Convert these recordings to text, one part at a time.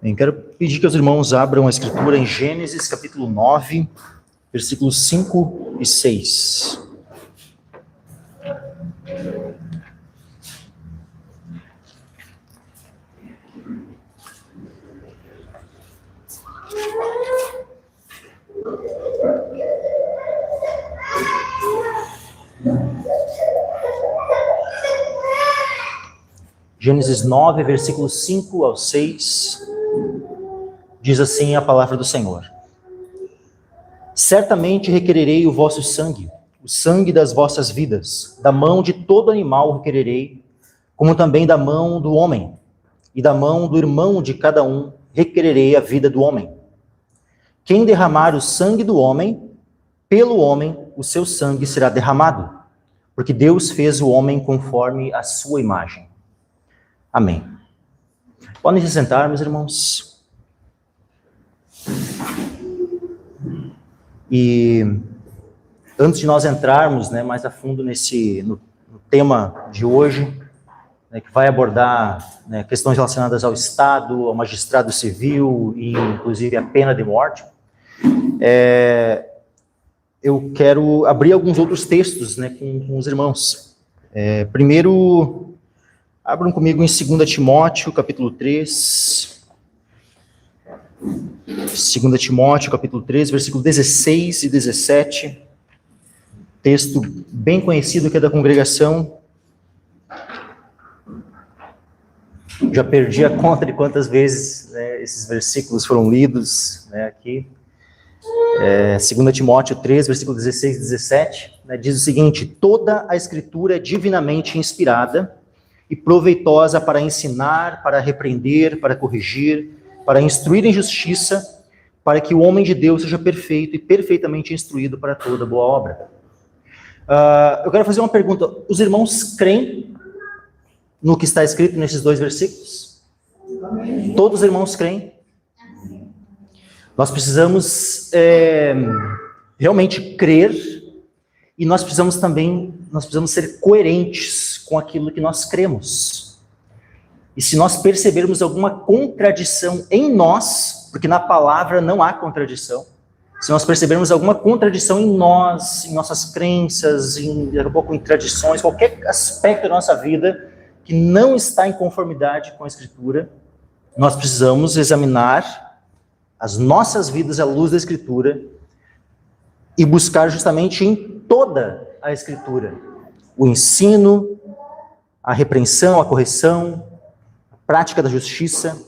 Bem, quero pedir que os irmãos abram a escritura em Gênesis, capítulo 9, versículos 5 e 6. Gênesis 9, versículos 5 ao 6, diz assim a palavra do Senhor. Certamente requererei o vosso sangue, o sangue das vossas vidas, da mão de todo animal requererei, como também da mão do homem, e da mão do irmão de cada um requererei a vida do homem. Quem derramar o sangue do homem, pelo homem o seu sangue será derramado, porque Deus fez o homem conforme a sua imagem. Amém. Podem se sentar, meus irmãos. E antes de nós entrarmos, mais a fundo no tema de hoje, que vai abordar questões relacionadas ao Estado, ao magistrado civil e inclusive a pena de morte, eu quero abrir alguns outros textos com os irmãos. Primeiro, abram comigo em 2 Timóteo, capítulo 3. 2 Timóteo, capítulo 3, versículo 16 e 17. Texto bem conhecido que é da congregação. Já perdi a conta de quantas vezes esses versículos foram lidos aqui. 2 Timóteo 3, versículo 16 e 17, diz o seguinte: toda a escritura é divinamente inspirada e proveitosa para ensinar, para repreender, para corrigir, para instruir em justiça, para que o homem de Deus seja perfeito e perfeitamente instruído para toda boa obra. Eu quero fazer uma pergunta. Os irmãos creem no que está escrito nesses dois versículos? Amém. Todos os irmãos creem? Nós precisamos realmente crer, e nós precisamos ser coerentes com aquilo que nós cremos. E se nós percebermos alguma contradição em nós, porque na palavra não há contradição, se nós percebermos alguma contradição em nós, em nossas crenças, daqui a pouco em tradições, qualquer aspecto da nossa vida que não está em conformidade com a Escritura, nós precisamos examinar as nossas vidas à luz da Escritura e buscar justamente em toda a Escritura o ensino, a repreensão, a correção, a prática da justiça.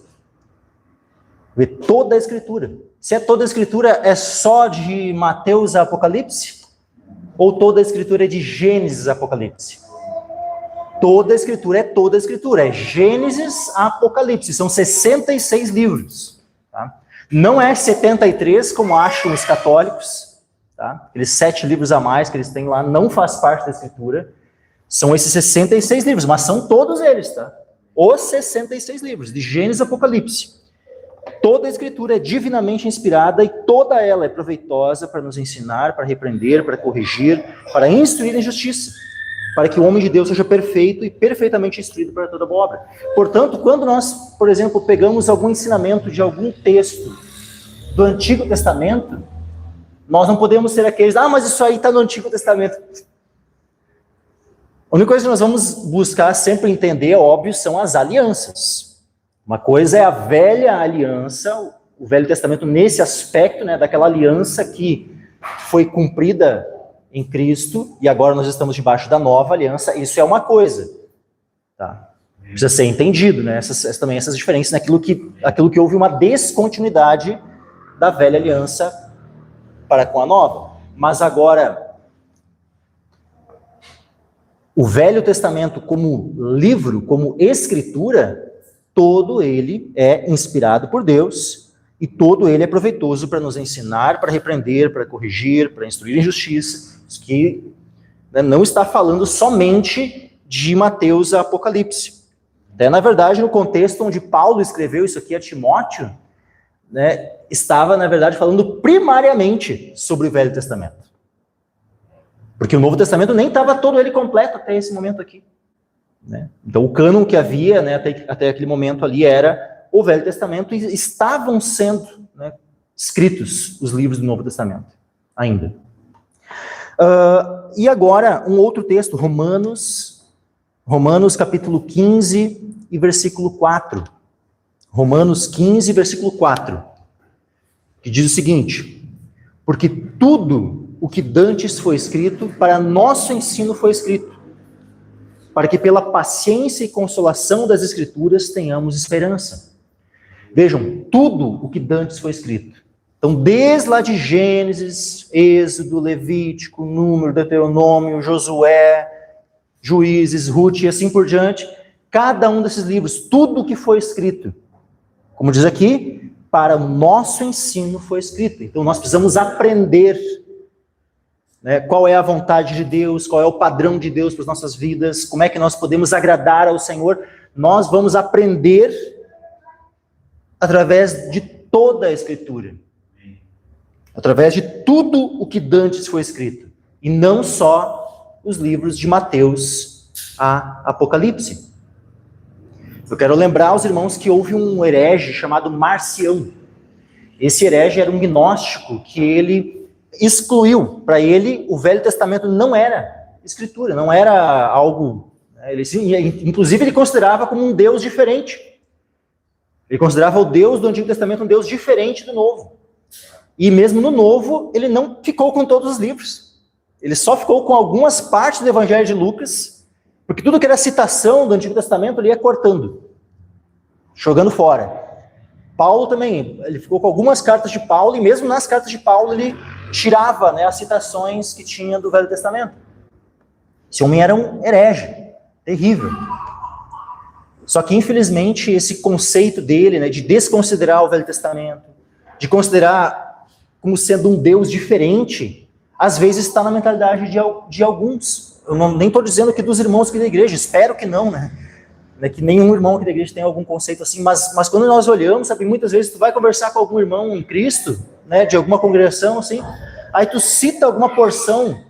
Ver toda a Escritura. Se é toda a Escritura, é só de Mateus a Apocalipse? Ou toda a Escritura é de Gênesis a Apocalipse? Toda a Escritura é toda a Escritura. É Gênesis a Apocalipse. São 66 livros. Tá? Não é 73, como acham os católicos. Tá? Aqueles 7 livros a mais que eles têm lá não faz parte da Escritura. São esses 66 livros, mas são todos eles, tá? Os 66 livros, de Gênesis a Apocalipse. Toda a Escritura é divinamente inspirada e toda ela é proveitosa para nos ensinar, para repreender, para corrigir, para instruir em justiça, para que o homem de Deus seja perfeito e perfeitamente instruído para toda boa obra. Portanto, quando nós, por exemplo, pegamos algum ensinamento de algum texto do Antigo Testamento, nós não podemos ser aqueles, mas isso aí está no Antigo Testamento. A única coisa que nós vamos buscar sempre entender, óbvio, são as alianças. Uma coisa é a velha aliança, o Velho Testamento nesse aspecto, daquela aliança que foi cumprida em Cristo, e agora nós estamos debaixo da nova aliança. Isso é uma coisa. Tá? Precisa ser entendido, também essas diferenças, aquilo que houve uma descontinuidade da velha aliança para com a nova. Mas agora, o Velho Testamento como livro, como escritura, todo ele é inspirado por Deus e todo ele é proveitoso para nos ensinar, para repreender, para corrigir, para instruir em justiça. Isso que não está falando somente de Mateus a Apocalipse. Na verdade, no contexto onde Paulo escreveu isso aqui a Timóteo, estava, na verdade, falando primariamente sobre o Velho Testamento. Porque o Novo Testamento nem estava todo ele completo até esse momento aqui. Então, o cânon que havia até aquele momento ali era o Velho Testamento e estavam sendo, né, escritos os livros do Novo Testamento ainda. E agora, um outro texto, Romanos capítulo 15 e versículo 4. Romanos 15, versículo 4, que diz o seguinte: porque tudo o que dantes foi escrito, para nosso ensino foi escrito, para que pela paciência e consolação das Escrituras tenhamos esperança. Vejam, tudo o que dantes foi escrito. Então, desde lá de Gênesis, Êxodo, Levítico, Número, Deuteronômio, Josué, Juízes, Ruth e assim por diante, cada um desses livros, tudo o que foi escrito, como diz aqui, para o nosso ensino foi escrito. Então, nós precisamos aprender, né, qual é a vontade de Deus, qual é o padrão de Deus para as nossas vidas, como é que nós podemos agradar ao Senhor. Nós vamos aprender através de toda a Escritura. Através de tudo o que dantes foi escrito. E não só os livros de Mateus a Apocalipse. Eu quero lembrar aos irmãos que houve um herege chamado Marcião. Esse herege era um gnóstico que ele excluiu. Para ele, o Velho Testamento não era Escritura, não era algo... Inclusive, ele considerava como um Deus diferente. Ele considerava o Deus do Antigo Testamento um Deus diferente do Novo. E mesmo no Novo, ele não ficou com todos os livros. Ele só ficou com algumas partes do Evangelho de Lucas, porque tudo que era citação do Antigo Testamento, ele ia cortando, jogando fora. Paulo também, ele ficou com algumas cartas de Paulo, e mesmo nas cartas de Paulo, ele tirava, né, as citações que tinha do Velho Testamento. Esse homem era um herege, terrível. Só que, infelizmente, esse conceito dele, né, de desconsiderar o Velho Testamento, de considerar como sendo um Deus diferente, às vezes está na mentalidade de alguns. Eu nem estou dizendo que dos irmãos aqui da igreja, espero que não, né? Que nenhum irmão aqui da igreja tenha algum conceito assim, mas quando nós olhamos, sabe, muitas vezes tu vai conversar com algum irmão em Cristo, né, de alguma congregação assim, aí tu cita alguma porção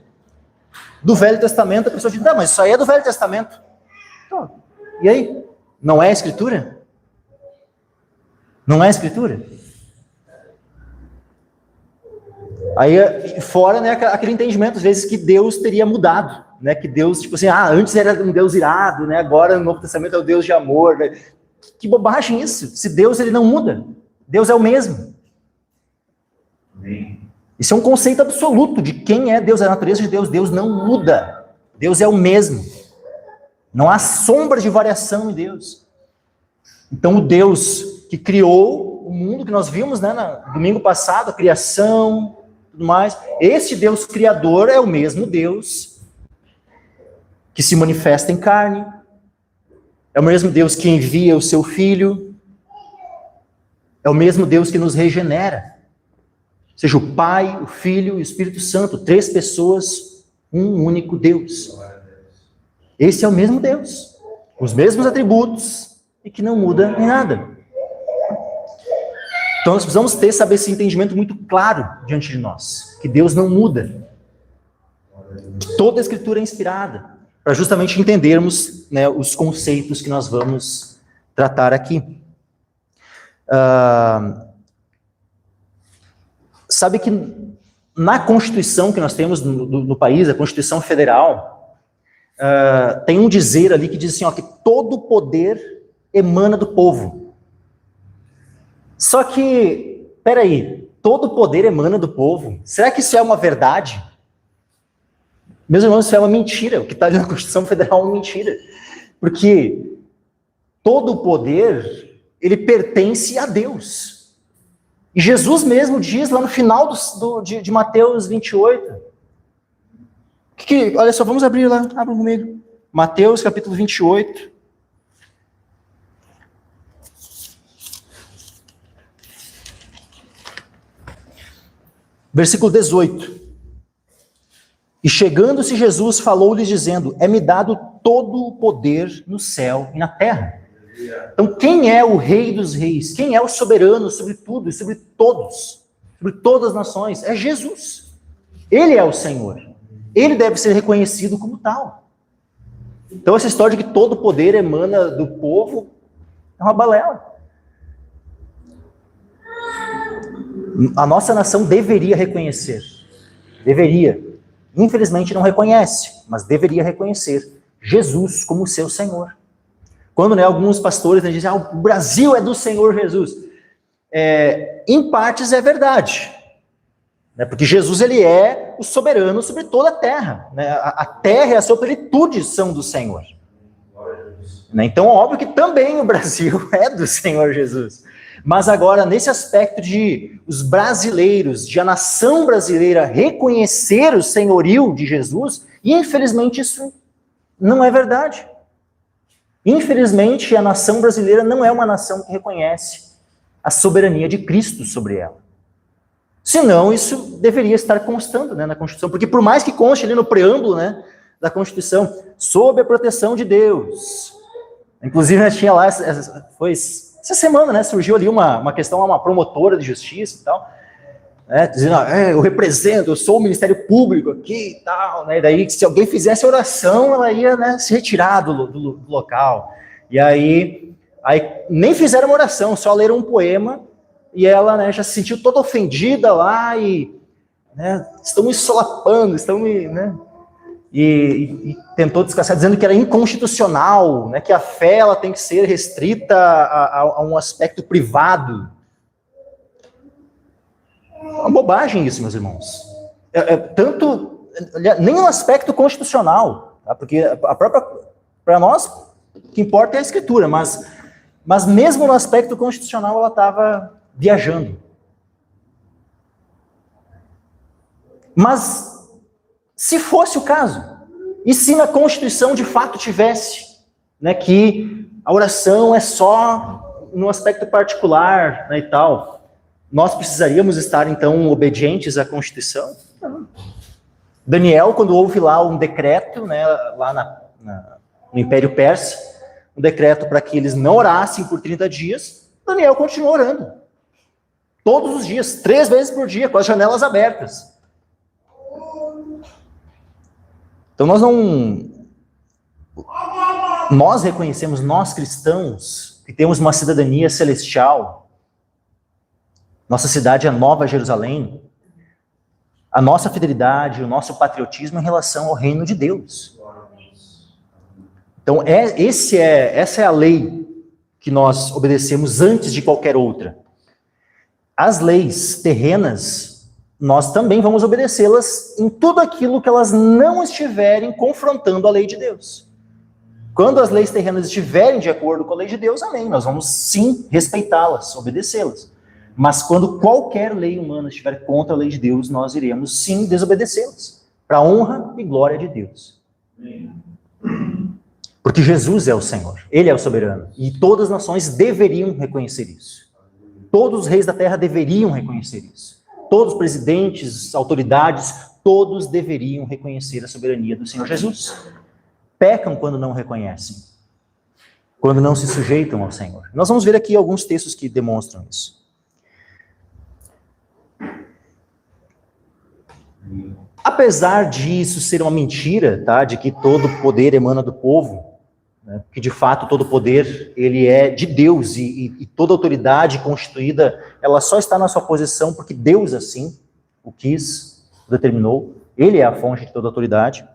do Velho Testamento, a pessoa diz, não, mas isso aí é do Velho Testamento. Então, e aí? Não é Escritura? Não é Escritura? Aí, fora, né, aquele entendimento, às vezes, que Deus teria mudado, né, que Deus, tipo assim, antes era um Deus irado, né, agora no Novo Testamento é o Deus de amor, né? Que bobagem isso, se Deus, ele não muda, Deus é o mesmo. Amém. Isso é um conceito absoluto de quem é Deus, a natureza de Deus. Deus não muda, Deus é o mesmo, não há sombra de variação em Deus. Então, o Deus que criou o mundo, que nós vimos, né, no domingo passado, a criação, tudo mais, este Deus criador é o mesmo Deus que se manifesta em carne, é o mesmo Deus que envia o seu Filho, é o mesmo Deus que nos regenera, ou seja, o Pai, o Filho e o Espírito Santo, 3 pessoas, um único Deus. Esse é o mesmo Deus, os mesmos atributos e que não muda em nada. Então nós precisamos ter, saber, esse entendimento muito claro diante de nós, que Deus não muda, que toda a Escritura é inspirada, para justamente entendermos, né, os conceitos que nós vamos tratar aqui. Sabe que na Constituição que nós temos no país, a Constituição Federal, tem um dizer ali que diz assim, que todo o poder emana do povo. Só que, peraí, todo o poder emana do povo? Será que isso é uma verdade? Meus irmãos, isso é uma mentira. O que está ali na Constituição Federal é uma mentira. Porque todo o poder, ele pertence a Deus. E Jesus mesmo diz lá no final de Mateus 28. Olha só, vamos abrir lá, abram comigo. Mateus capítulo 28. Versículo 18. E chegando-se Jesus, falou-lhes dizendo, é-me dado todo o poder no céu e na terra. Então, quem é o Rei dos Reis? Quem é o soberano sobre tudo e sobre todos? Sobre todas as nações? É Jesus. Ele é o Senhor. Ele deve ser reconhecido como tal. Então, essa história de que todo o poder emana do povo é uma balela. A nossa nação deveria reconhecer. Deveria. Infelizmente não reconhece, mas deveria reconhecer Jesus como seu Senhor. Quando, né, alguns pastores, né, dizem, o Brasil é do Senhor Jesus. Em partes é verdade. Né, porque Jesus, ele é o soberano sobre toda a terra. Né, a terra e a sua plenitude são do Senhor. Né, então, óbvio que também o Brasil é do Senhor Jesus. Mas agora, nesse aspecto de os brasileiros, de a nação brasileira reconhecer o senhorio de Jesus, infelizmente isso não é verdade. Infelizmente, a nação brasileira não é uma nação que reconhece a soberania de Cristo sobre ela. Senão, isso deveria estar constando, né, na Constituição, porque por mais que conste ali no preâmbulo, né, da Constituição, sob a proteção de Deus. Inclusive, né, tinha lá, foi essa semana, né, surgiu ali uma questão, uma promotora de justiça e tal, né, dizendo, eu represento, eu sou o Ministério Público aqui e tal, né, e daí se alguém fizesse oração, ela ia, né, se retirar do local. E aí nem fizeram uma oração, só leram um poema, e ela, né, já se sentiu toda ofendida lá, e, né, estão me solapando, estão me, né, e tentou descansar dizendo que era inconstitucional, né, que a fé ela tem que ser restrita a um aspecto privado. É uma bobagem isso, meus irmãos. Tanto, nem no aspecto constitucional, tá? Porque para nós, o que importa é a escritura, mas mesmo no aspecto constitucional ela estava viajando. Mas se fosse o caso, e se na Constituição de fato tivesse, né, que a oração é só no aspecto particular, né, e tal, nós precisaríamos estar, então, obedientes à Constituição? Não. Daniel, quando houve lá um decreto, né, lá no Império Persa, um decreto para que eles não orassem por 30 dias, Daniel continuou orando. Todos os dias, 3 vezes por dia, com as janelas abertas. Então nós reconhecemos, nós cristãos, que temos uma cidadania celestial. Nossa cidade é Nova Jerusalém. A nossa fidelidade, o nosso patriotismo em relação ao reino de Deus. Então essa é a lei que nós obedecemos antes de qualquer outra. As leis terrenas, nós também vamos obedecê-las em tudo aquilo que elas não estiverem confrontando a lei de Deus. Quando as leis terrenas estiverem de acordo com a lei de Deus, amém, nós vamos sim respeitá-las, obedecê-las. Mas quando qualquer lei humana estiver contra a lei de Deus, nós iremos sim desobedecê-las, para a honra e glória de Deus. Porque Jesus é o Senhor, Ele é o soberano, e todas as nações deveriam reconhecer isso. Todos os reis da terra deveriam reconhecer isso. Todos os presidentes, autoridades, todos deveriam reconhecer a soberania do Senhor Jesus. Pecam quando não reconhecem, quando não se sujeitam ao Senhor. Nós vamos ver aqui alguns textos que demonstram isso. Apesar disso ser uma mentira, tá, de que todo poder emana do povo, né, que de fato todo poder ele é de Deus e toda autoridade constituída, ela só está na sua posição porque Deus assim o quis, o determinou, Ele é a fonte de toda autoridade.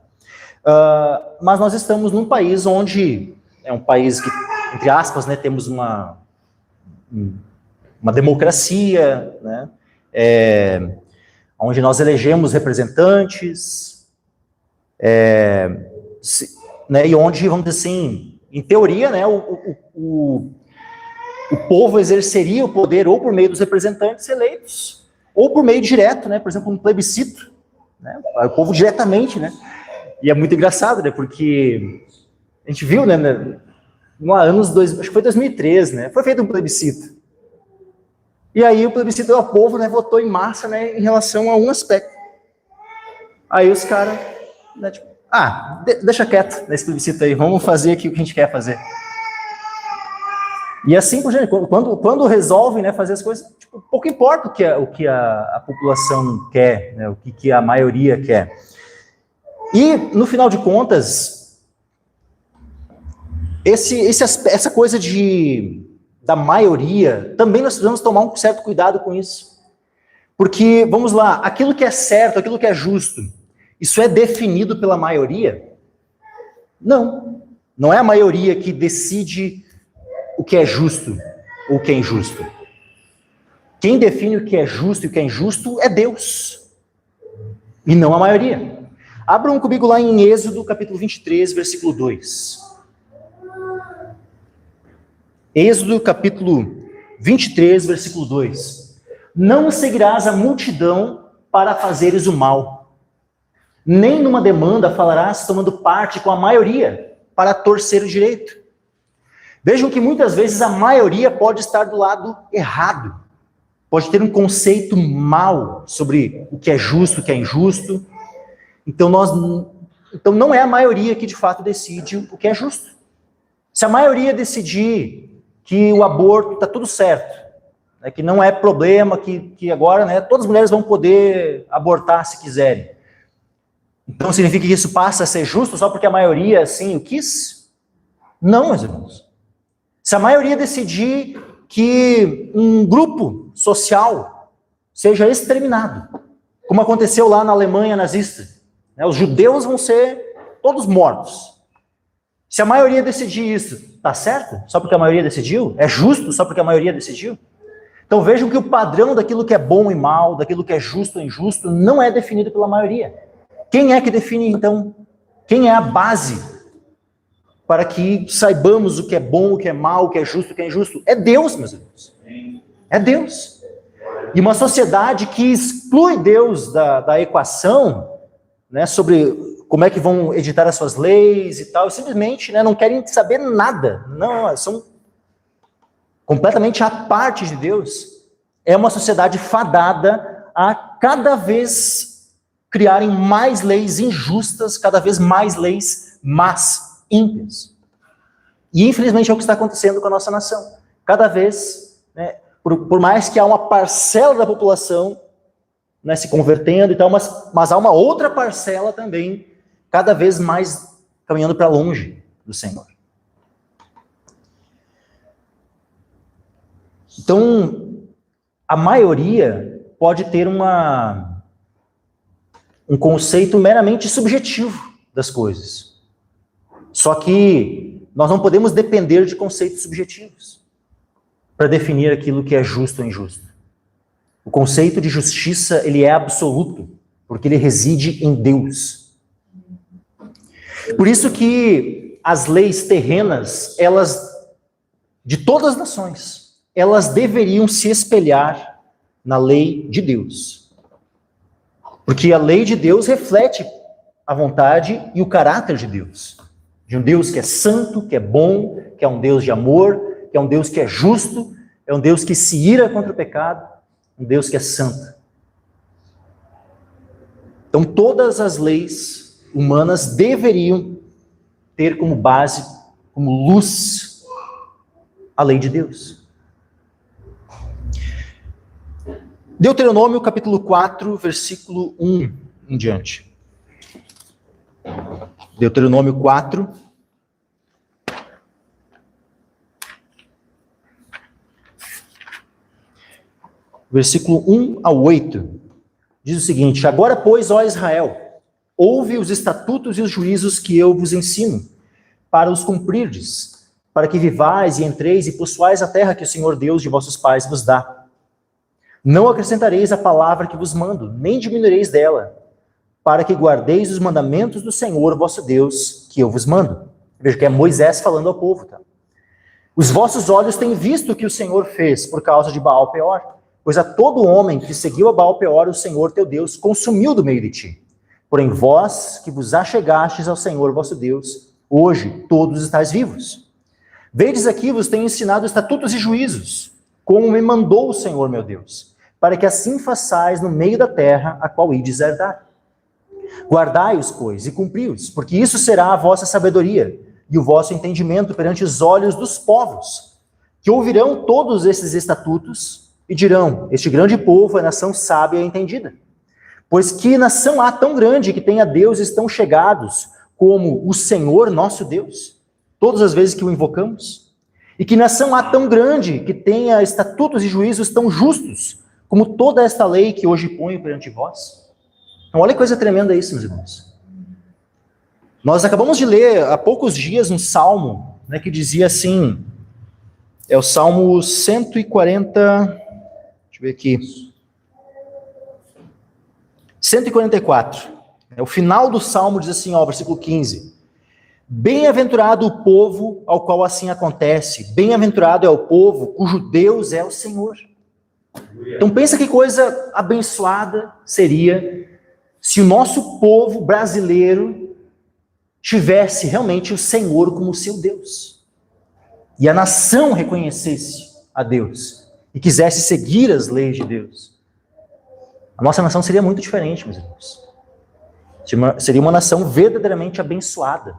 Mas nós estamos num país onde é um país que, entre aspas, né, temos uma democracia, né, onde nós elegemos representantes, né, e onde, vamos dizer assim, em teoria, né, o povo exerceria o poder ou por meio dos representantes eleitos, ou por meio direto, né, por exemplo, um plebiscito, né, o povo diretamente, né, e é muito engraçado, né, porque a gente viu, né, no acho que foi 2013, né, foi feito um plebiscito, e aí o plebiscito, o povo, né, votou em massa, né, em relação a um aspecto, aí os caras, né, tipo, deixa quieto nesse plebiscito aí, vamos fazer aqui o que a gente quer fazer. E assim por diante, quando resolvem, né, fazer as coisas, tipo, pouco importa o que a população quer, né, o que a maioria quer. E, no final de contas, essa coisa da maioria, também nós precisamos tomar um certo cuidado com isso. Porque, vamos lá, aquilo que é certo, aquilo que é justo, isso é definido pela maioria? Não. Não é a maioria que decide o que é justo ou o que é injusto. Quem define o que é justo e o que é injusto é Deus. E não a maioria. Abram comigo lá em Êxodo, capítulo 23, versículo 2. Êxodo, capítulo 23, versículo 2. Não seguirás a multidão para fazeres o mal, nem numa demanda falarás tomando parte com a maioria para torcer o direito. Vejam que muitas vezes a maioria pode estar do lado errado, pode ter um conceito mau sobre o que é justo, o que é injusto. Então não é a maioria que de fato decide o que é justo. Se a maioria decidir que o aborto está tudo certo, né, que não é problema, que agora, né, todas as mulheres vão poder abortar se quiserem, então significa que isso passa a ser justo só porque a maioria assim o quis? Não, meus irmãos. Se a maioria decidir que um grupo social seja exterminado, como aconteceu lá na Alemanha nazista, né, os judeus vão ser todos mortos. Se a maioria decidir isso, tá certo? Só porque a maioria decidiu? É justo só porque a maioria decidiu? Então vejam que o padrão daquilo que é bom e mal, daquilo que é justo e injusto, não é definido pela maioria. Quem é que define, então? Quem é a base para que saibamos o que é bom, o que é mal, o que é justo, o que é injusto? É Deus, meus irmãos. É Deus. E uma sociedade que exclui Deus da equação, né, sobre como é que vão editar as suas leis e tal, simplesmente, né, não querem saber nada. Não, são completamente à parte de Deus. É uma sociedade fadada a cada vez criarem mais leis injustas, cada vez mais leis más, ímpias. E infelizmente é o que está acontecendo com a nossa nação. Cada vez, né, por mais que há uma parcela da população, né, se convertendo e tal, mas há uma outra parcela também, cada vez mais caminhando para longe do Senhor. Então, a maioria pode ter um conceito meramente subjetivo das coisas. Só que nós não podemos depender de conceitos subjetivos para definir aquilo que é justo ou injusto. O conceito de justiça, ele é absoluto, porque ele reside em Deus. Por isso que as leis terrenas, de todas as nações, elas deveriam se espelhar na lei de Deus. Porque a lei de Deus reflete a vontade e o caráter de Deus. De um Deus que é santo, que é bom, que é um Deus de amor, que é um Deus que é justo, é um Deus que se ira contra o pecado, um Deus que é santo. Então todas as leis humanas deveriam ter como base, como luz, a lei de Deus. Deuteronômio capítulo 4, versículo 1 em diante. Deuteronômio 4. Versículo 1 ao 8. Diz o seguinte: Agora, pois, ó Israel, ouve os estatutos e os juízos que eu vos ensino, para os cumprirdes, para que vivais e entreis e possuais a terra que o Senhor Deus de vossos pais vos dá. Não acrescentareis a palavra que vos mando, nem diminuireis dela, para que guardeis os mandamentos do Senhor vosso Deus, que eu vos mando. Veja que é Moisés falando ao povo. Tá? Os vossos olhos têm visto o que o Senhor fez por causa de Baal-Peor, pois a todo homem que seguiu a Baal-Peor, o Senhor teu Deus consumiu do meio de ti. Porém vós, que vos achegastes ao Senhor vosso Deus, hoje todos estáis vivos. Vedes aqui, vos tenho ensinado estatutos e juízos, como me mandou o Senhor meu Deus, para que assim façais no meio da terra, a qual ides herdar. Guardai-os, pois, e cumpri-os, porque isso será a vossa sabedoria e o vosso entendimento perante os olhos dos povos, que ouvirão todos esses estatutos e dirão: este grande povo é nação sábia e entendida. Pois que nação há tão grande que tenha deuses tão chegados como o Senhor nosso Deus, todas as vezes que o invocamos? E que nação há tão grande que tenha estatutos e juízos tão justos como toda esta lei que hoje ponho perante vós. Então, olha que coisa tremenda isso, meus irmãos. Nós acabamos de ler há poucos dias um salmo, né, que dizia assim, é o Salmo 140, deixa eu ver aqui, 144. O final do salmo diz assim, ó, versículo 15. Bem-aventurado o povo ao qual assim acontece. Bem-aventurado é o povo cujo Deus é o Senhor. Então pensa que coisa abençoada seria se o nosso povo brasileiro tivesse realmente o Senhor como seu Deus. E a nação reconhecesse a Deus e quisesse seguir as leis de Deus. A nossa nação seria muito diferente, meus irmãos. Seria uma nação verdadeiramente abençoada.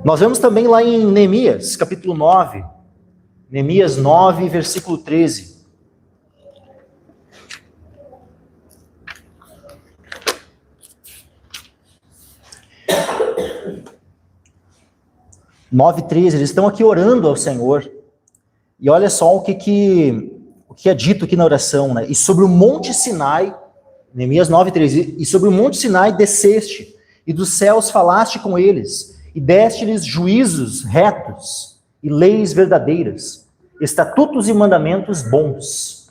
Nós vemos também lá em Neemias, capítulo 9. Neemias 9, versículo 13. 9:13, eles estão aqui orando ao Senhor. E olha só o que é dito aqui na oração, né? E sobre o Monte Sinai, Neemias 9:13, e sobre o Monte Sinai desceste, e dos céus falaste com eles, e deste-lhes juízos retos, e leis verdadeiras, estatutos e mandamentos bons.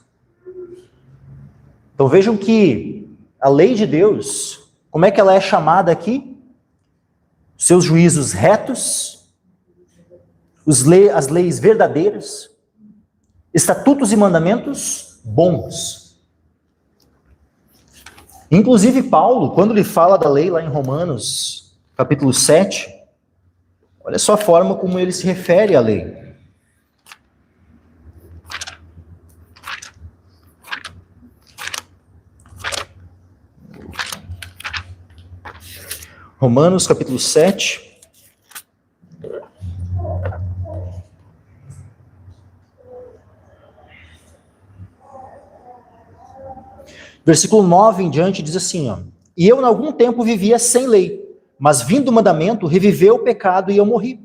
Então vejam que a lei de Deus, como é que ela é chamada aqui? Seus juízos retos, as leis verdadeiras, estatutos e mandamentos bons. Inclusive Paulo, quando ele fala da lei lá em Romanos, capítulo 7, olha só a forma como ele se refere à lei. Romanos, capítulo 7. Versículo 9 em diante diz assim, ó, e eu, em algum tempo, vivia sem lei, mas vindo o mandamento, reviveu o pecado e eu morri.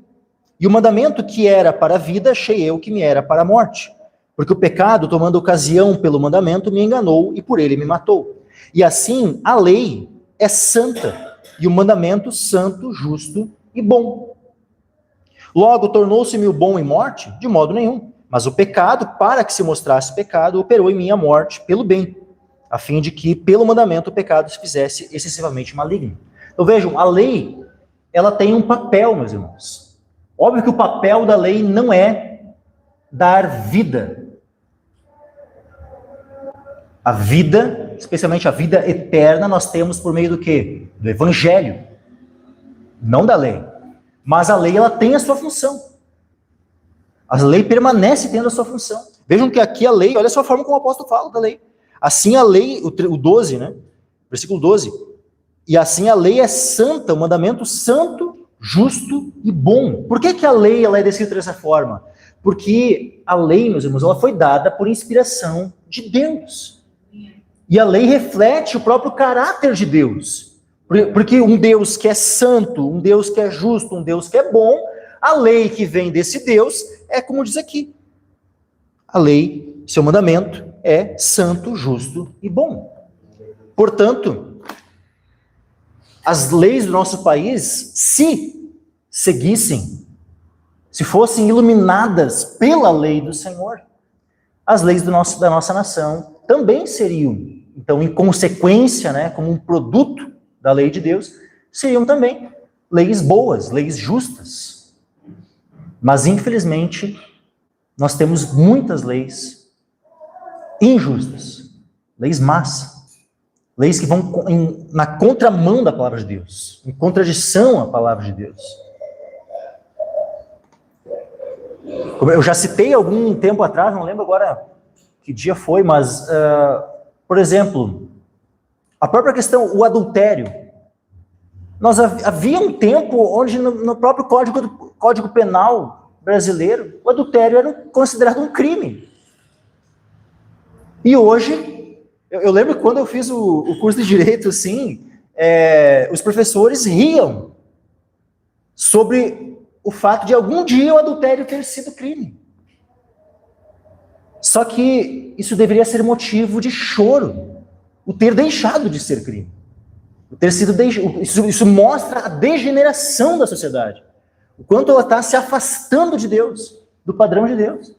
E o mandamento que era para a vida, achei eu que me era para a morte. Porque o pecado, tomando ocasião pelo mandamento, me enganou e por ele me matou. E assim, a lei é santa, e o mandamento santo, justo e bom. Logo, tornou-se-me o bom em morte? De modo nenhum. Mas o pecado, para que se mostrasse pecado, operou em mim a morte pelo bem, a fim de que, pelo mandamento, o pecado se fizesse excessivamente maligno. Então vejam, a lei, ela tem um papel, meus irmãos. Óbvio que o papel da lei não é dar vida. A vida, especialmente a vida eterna, nós temos por meio do quê? Do Evangelho. Não da lei. Mas a lei, ela tem a sua função. A lei permanece tendo a sua função. Vejam que aqui a lei, olha só a forma como o apóstolo fala da lei. Assim a lei, o 12, né? Versículo 12. E assim a lei é santa, o mandamento santo, justo e bom. Por que a lei ela é descrita dessa forma? Porque a lei, meus irmãos, ela foi dada por inspiração de Deus. E a lei reflete o próprio caráter de Deus. Porque um Deus que é santo, um Deus que é justo, um Deus que é bom, a lei que vem desse Deus é como diz aqui. A lei, seu mandamento, é santo, justo e bom. Portanto, as leis do nosso país, se seguissem, se fossem iluminadas pela lei do Senhor, as leis da nossa nação também seriam, então, em consequência, né, como um produto da lei de Deus, seriam também leis boas, leis justas. Mas, infelizmente, nós temos muitas leis injustas, leis más, leis que vão na contramão da palavra de Deus, em contradição à palavra de Deus. Como eu já citei algum tempo atrás, não lembro agora que dia foi, mas, por exemplo, a própria questão, o adultério. Havia um tempo onde no próprio Código Penal brasileiro, o adultério era considerado um crime. E hoje, eu lembro que quando eu fiz o curso de Direito, assim, os professores riam sobre o fato de algum dia o adultério ter sido crime. Só que isso deveria ser motivo de choro, o ter deixado de ser crime. O ter sido isso mostra a degeneração da sociedade. O quanto ela está se afastando de Deus, do padrão de Deus.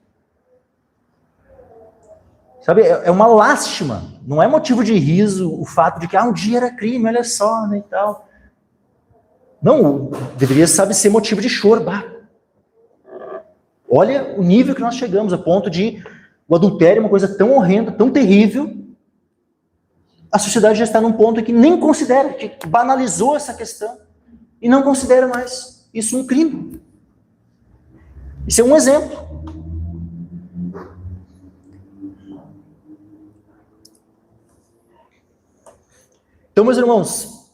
Sabe, é uma lástima, não é motivo de riso o fato de que um dia era crime, olha só, né, e tal. Não, deveria, sabe, ser motivo de choro. Olha o nível que nós chegamos, a ponto de o adultério é uma coisa tão horrenda, tão terrível, a sociedade já está num ponto que nem considera, que banalizou essa questão, e não considera mais isso um crime. Isso é um exemplo. Então, meus irmãos,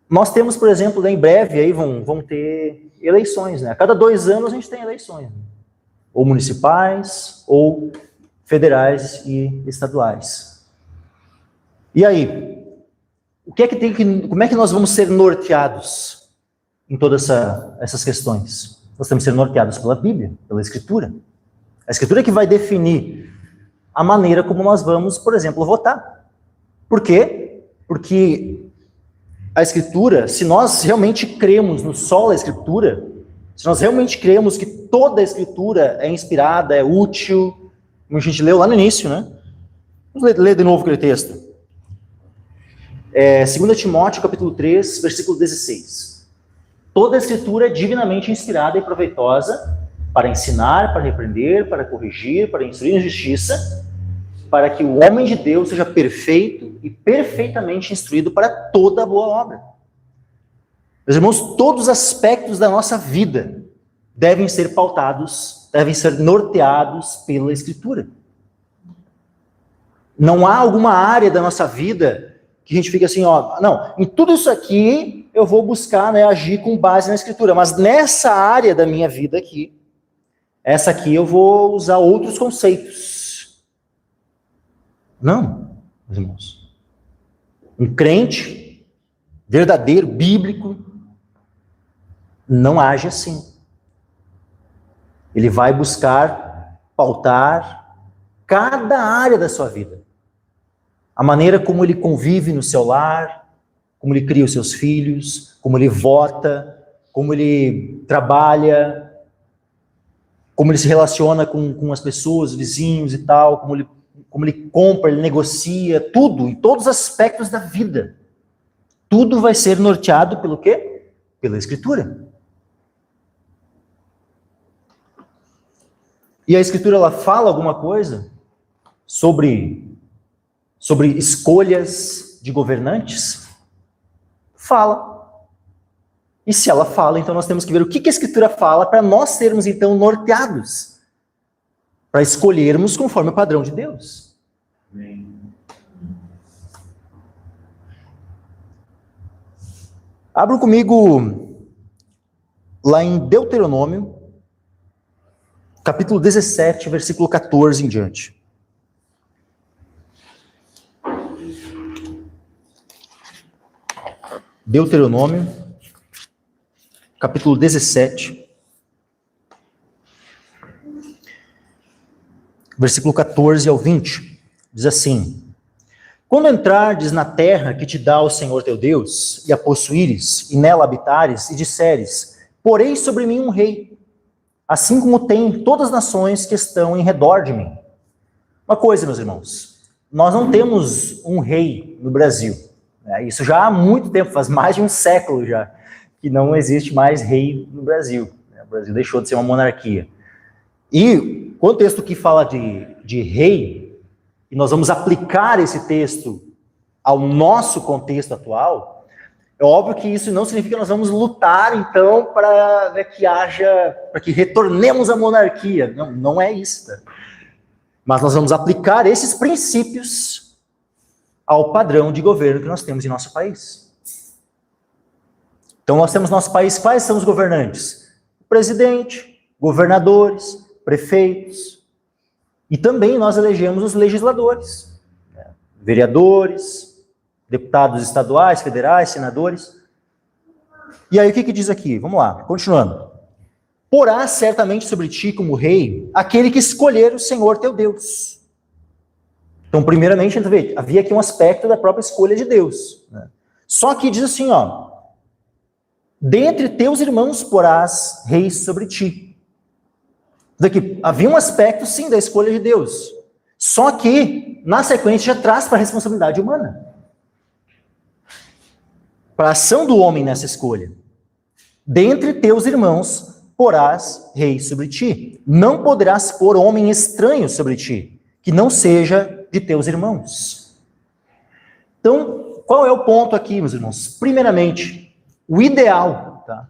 nós temos, por exemplo, em breve aí vão ter eleições, né? A cada 2 anos a gente tem eleições, né? Ou municipais, ou federais e estaduais. E aí, como é que nós vamos ser norteados em todas essas questões? Nós temos que ser norteados pela Bíblia, pela Escritura. A Escritura é que vai definir a maneira como nós vamos, por exemplo, votar. Por quê? Porque a Escritura, se nós realmente cremos no solo da Escritura, se nós realmente cremos que toda a Escritura é inspirada, é útil, como a gente leu lá no início, né? Vamos ler de novo aquele texto. 2 Timóteo, capítulo 3, versículo 16. Toda a Escritura é divinamente inspirada e proveitosa para ensinar, para repreender, para corrigir, para instruir em justiça, para que o homem de Deus seja perfeito e perfeitamente instruído para toda boa obra. Meus irmãos, todos os aspectos da nossa vida devem ser pautados, devem ser norteados pela Escritura. Não há alguma área da nossa vida que a gente fica assim, não, em tudo isso aqui eu vou buscar, né, agir com base na Escritura, mas nessa área da minha vida aqui, essa aqui eu vou usar outros conceitos. Não, meus irmãos. Um crente verdadeiro, bíblico, não age assim. Ele vai buscar pautar cada área da sua vida. A maneira como ele convive no seu lar, como ele cria os seus filhos, como ele vota, como ele trabalha, como ele se relaciona com as pessoas, vizinhos e tal, como ele compra, ele negocia, tudo, em todos os aspectos da vida. Tudo vai ser norteado pelo quê? Pela Escritura. E a Escritura, ela fala alguma coisa sobre escolhas de governantes? Fala. E se ela fala, então nós temos que ver o que a Escritura fala para nós sermos, então, norteados. Para escolhermos conforme o padrão de Deus. Amém. Abram comigo lá em Deuteronômio, capítulo 17, versículo 14 em diante. Deuteronômio, capítulo 17, versículo 14 ao 20, diz assim: Quando entrardes na terra que te dá o Senhor teu Deus, e a possuíres, e nela habitares, e disseres, porei sobre mim um rei, assim como tem todas as nações que estão em redor de mim. Uma coisa, meus irmãos, nós não temos um rei no Brasil. Isso já há muito tempo, faz mais de um século já, que não existe mais rei no Brasil. O Brasil deixou de ser uma monarquia. E o texto que fala de rei, e nós vamos aplicar esse texto ao nosso contexto atual, é óbvio que isso não significa que nós vamos lutar, então, para que retornemos à monarquia. Não é isso. Tá? Mas nós vamos aplicar esses princípios ao padrão de governo que nós temos em nosso país. Então, nós temos no nosso país, quais são os governantes? O presidente, governadores, prefeitos, e também nós elegemos os legisladores, vereadores, deputados estaduais, federais, senadores. E aí, o que diz aqui? Vamos lá, continuando. porá certamente sobre ti como rei aquele que escolher o Senhor teu Deus. Então, primeiramente, havia aqui um aspecto da própria escolha de Deus, né? Só que diz assim, ó, dentre teus irmãos porás reis sobre ti. Daqui, havia um aspecto, sim, da escolha de Deus. Só que, na sequência, já traz para a responsabilidade humana. Para a ação do homem nessa escolha. Dentre teus irmãos porás reis sobre ti. Não poderás pôr homem estranho sobre ti, que não seja de teus irmãos. Então, qual é o ponto aqui, meus irmãos? Primeiramente, o ideal, tá?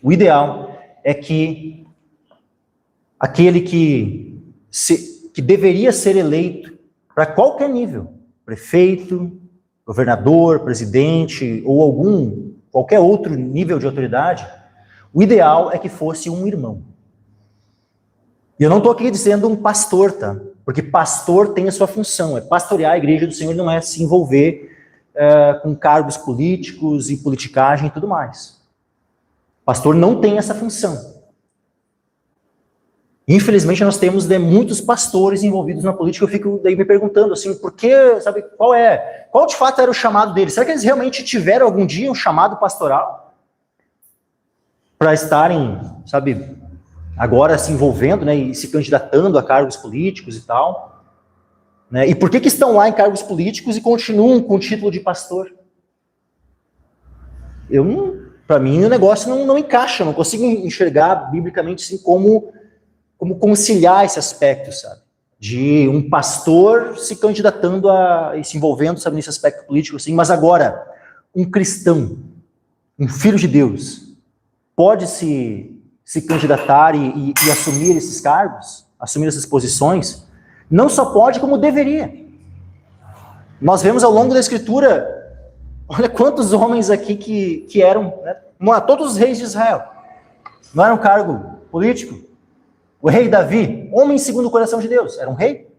O ideal é que aquele que deveria ser eleito para qualquer nível, prefeito, governador, presidente ou qualquer outro nível de autoridade, o ideal é que fosse um irmão. E eu não estou aqui dizendo um pastor, tá? Porque pastor tem a sua função, é pastorear a igreja do Senhor, não é se envolver com cargos políticos e politicagem e tudo mais. Pastor não tem essa função. Infelizmente, nós temos muitos pastores envolvidos na política. Eu fico daí me perguntando, assim, por que, sabe, qual de fato era o chamado deles? Será que eles realmente tiveram algum dia um chamado pastoral? Para estarem, sabe, agora se envolvendo, né, e se candidatando a cargos políticos e tal? Né? E por que estão lá em cargos políticos e continuam com o título de pastor? Para mim, o negócio não encaixa, não consigo enxergar biblicamente assim como conciliar esse aspecto, sabe? De um pastor se candidatando e se envolvendo, sabe, nesse aspecto político, assim, mas agora, um cristão, um filho de Deus, pode se candidatar e assumir esses cargos, assumir essas posições, não só pode, como deveria. Nós vemos ao longo da Escritura, olha quantos homens aqui que eram, né, todos os reis de Israel, não era um cargo político. O rei Davi, homem segundo o coração de Deus, era um rei.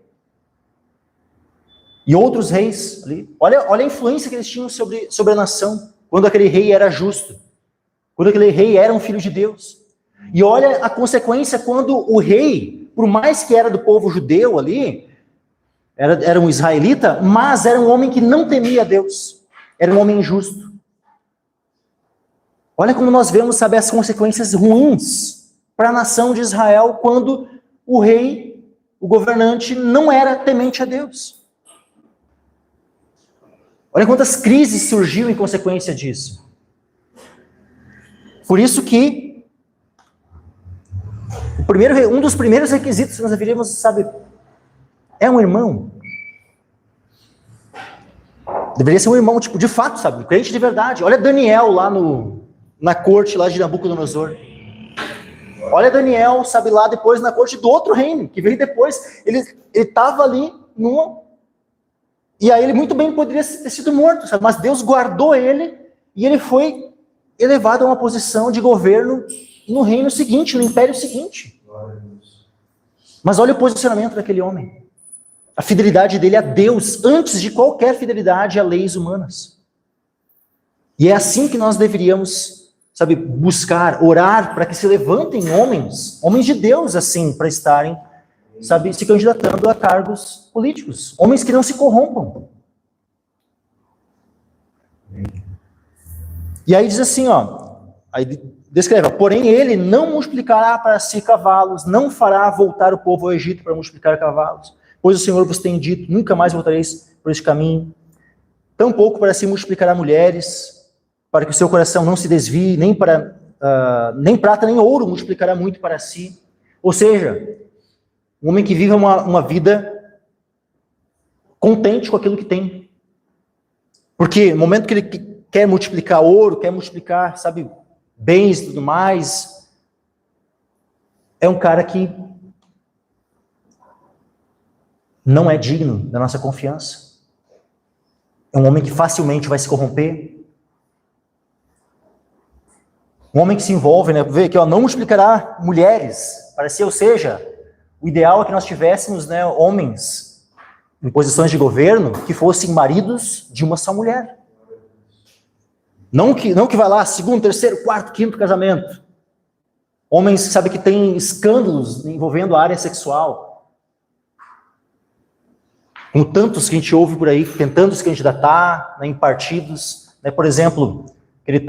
E outros reis ali. Olha a influência que eles tinham sobre a nação, quando aquele rei era justo, quando aquele rei era um filho de Deus. E olha a consequência quando o rei, por mais que era do povo judeu ali, era um israelita, mas era um homem que não temia Deus, era um homem injusto. Olha como nós vemos, sabe, as consequências ruins para a nação de Israel quando o rei, o governante, não era temente a Deus. Olha quantas crises surgiram em consequência disso. Por isso que um dos primeiros requisitos que nós deveríamos, sabe, é um irmão. Deveria ser um irmão, tipo, de fato, sabe, um crente de verdade. Olha Daniel lá na corte lá de Nabucodonosor. Olha Daniel, sabe, lá depois na corte do outro reino, que veio depois. Ele estava ali e aí ele muito bem poderia ter sido morto, sabe? Mas Deus guardou ele e ele foi elevado a uma posição de governo no reino seguinte, no império seguinte. Mas olha o posicionamento daquele homem. A fidelidade dele a Deus, antes de qualquer fidelidade a leis humanas. E é assim que nós deveríamos, sabe, buscar, orar para que se levantem homens de Deus, assim, para estarem, sabe, se candidatando a cargos políticos. Homens que não se corrompam. E aí diz assim, ó, aí descreve, porém ele não multiplicará para si cavalos, não fará voltar o povo ao Egito para multiplicar cavalos, pois o Senhor vos tem dito, nunca mais voltareis por este caminho. Tampouco para si multiplicará mulheres, para que o seu coração não se desvie, nem prata nem ouro multiplicará muito para si. Ou seja, um homem que vive uma vida contente com aquilo que tem. Porque no momento que ele quer multiplicar ouro, quer multiplicar, sabe, bens e tudo mais, é um cara que não é digno da nossa confiança. É um homem que facilmente vai se corromper. Um homem que se envolve, né? Vê aqui, ó, não multiplicará mulheres para si, ou seja, o ideal é que nós tivéssemos, né, homens em posições de governo que fossem maridos de uma só mulher. Não que vai lá, segundo, terceiro, quarto, quinto casamento. Homens, sabe, que têm escândalos envolvendo a área sexual. Com tantos que a gente ouve por aí, tentando se candidatar, né, em partidos. Né, por exemplo, esse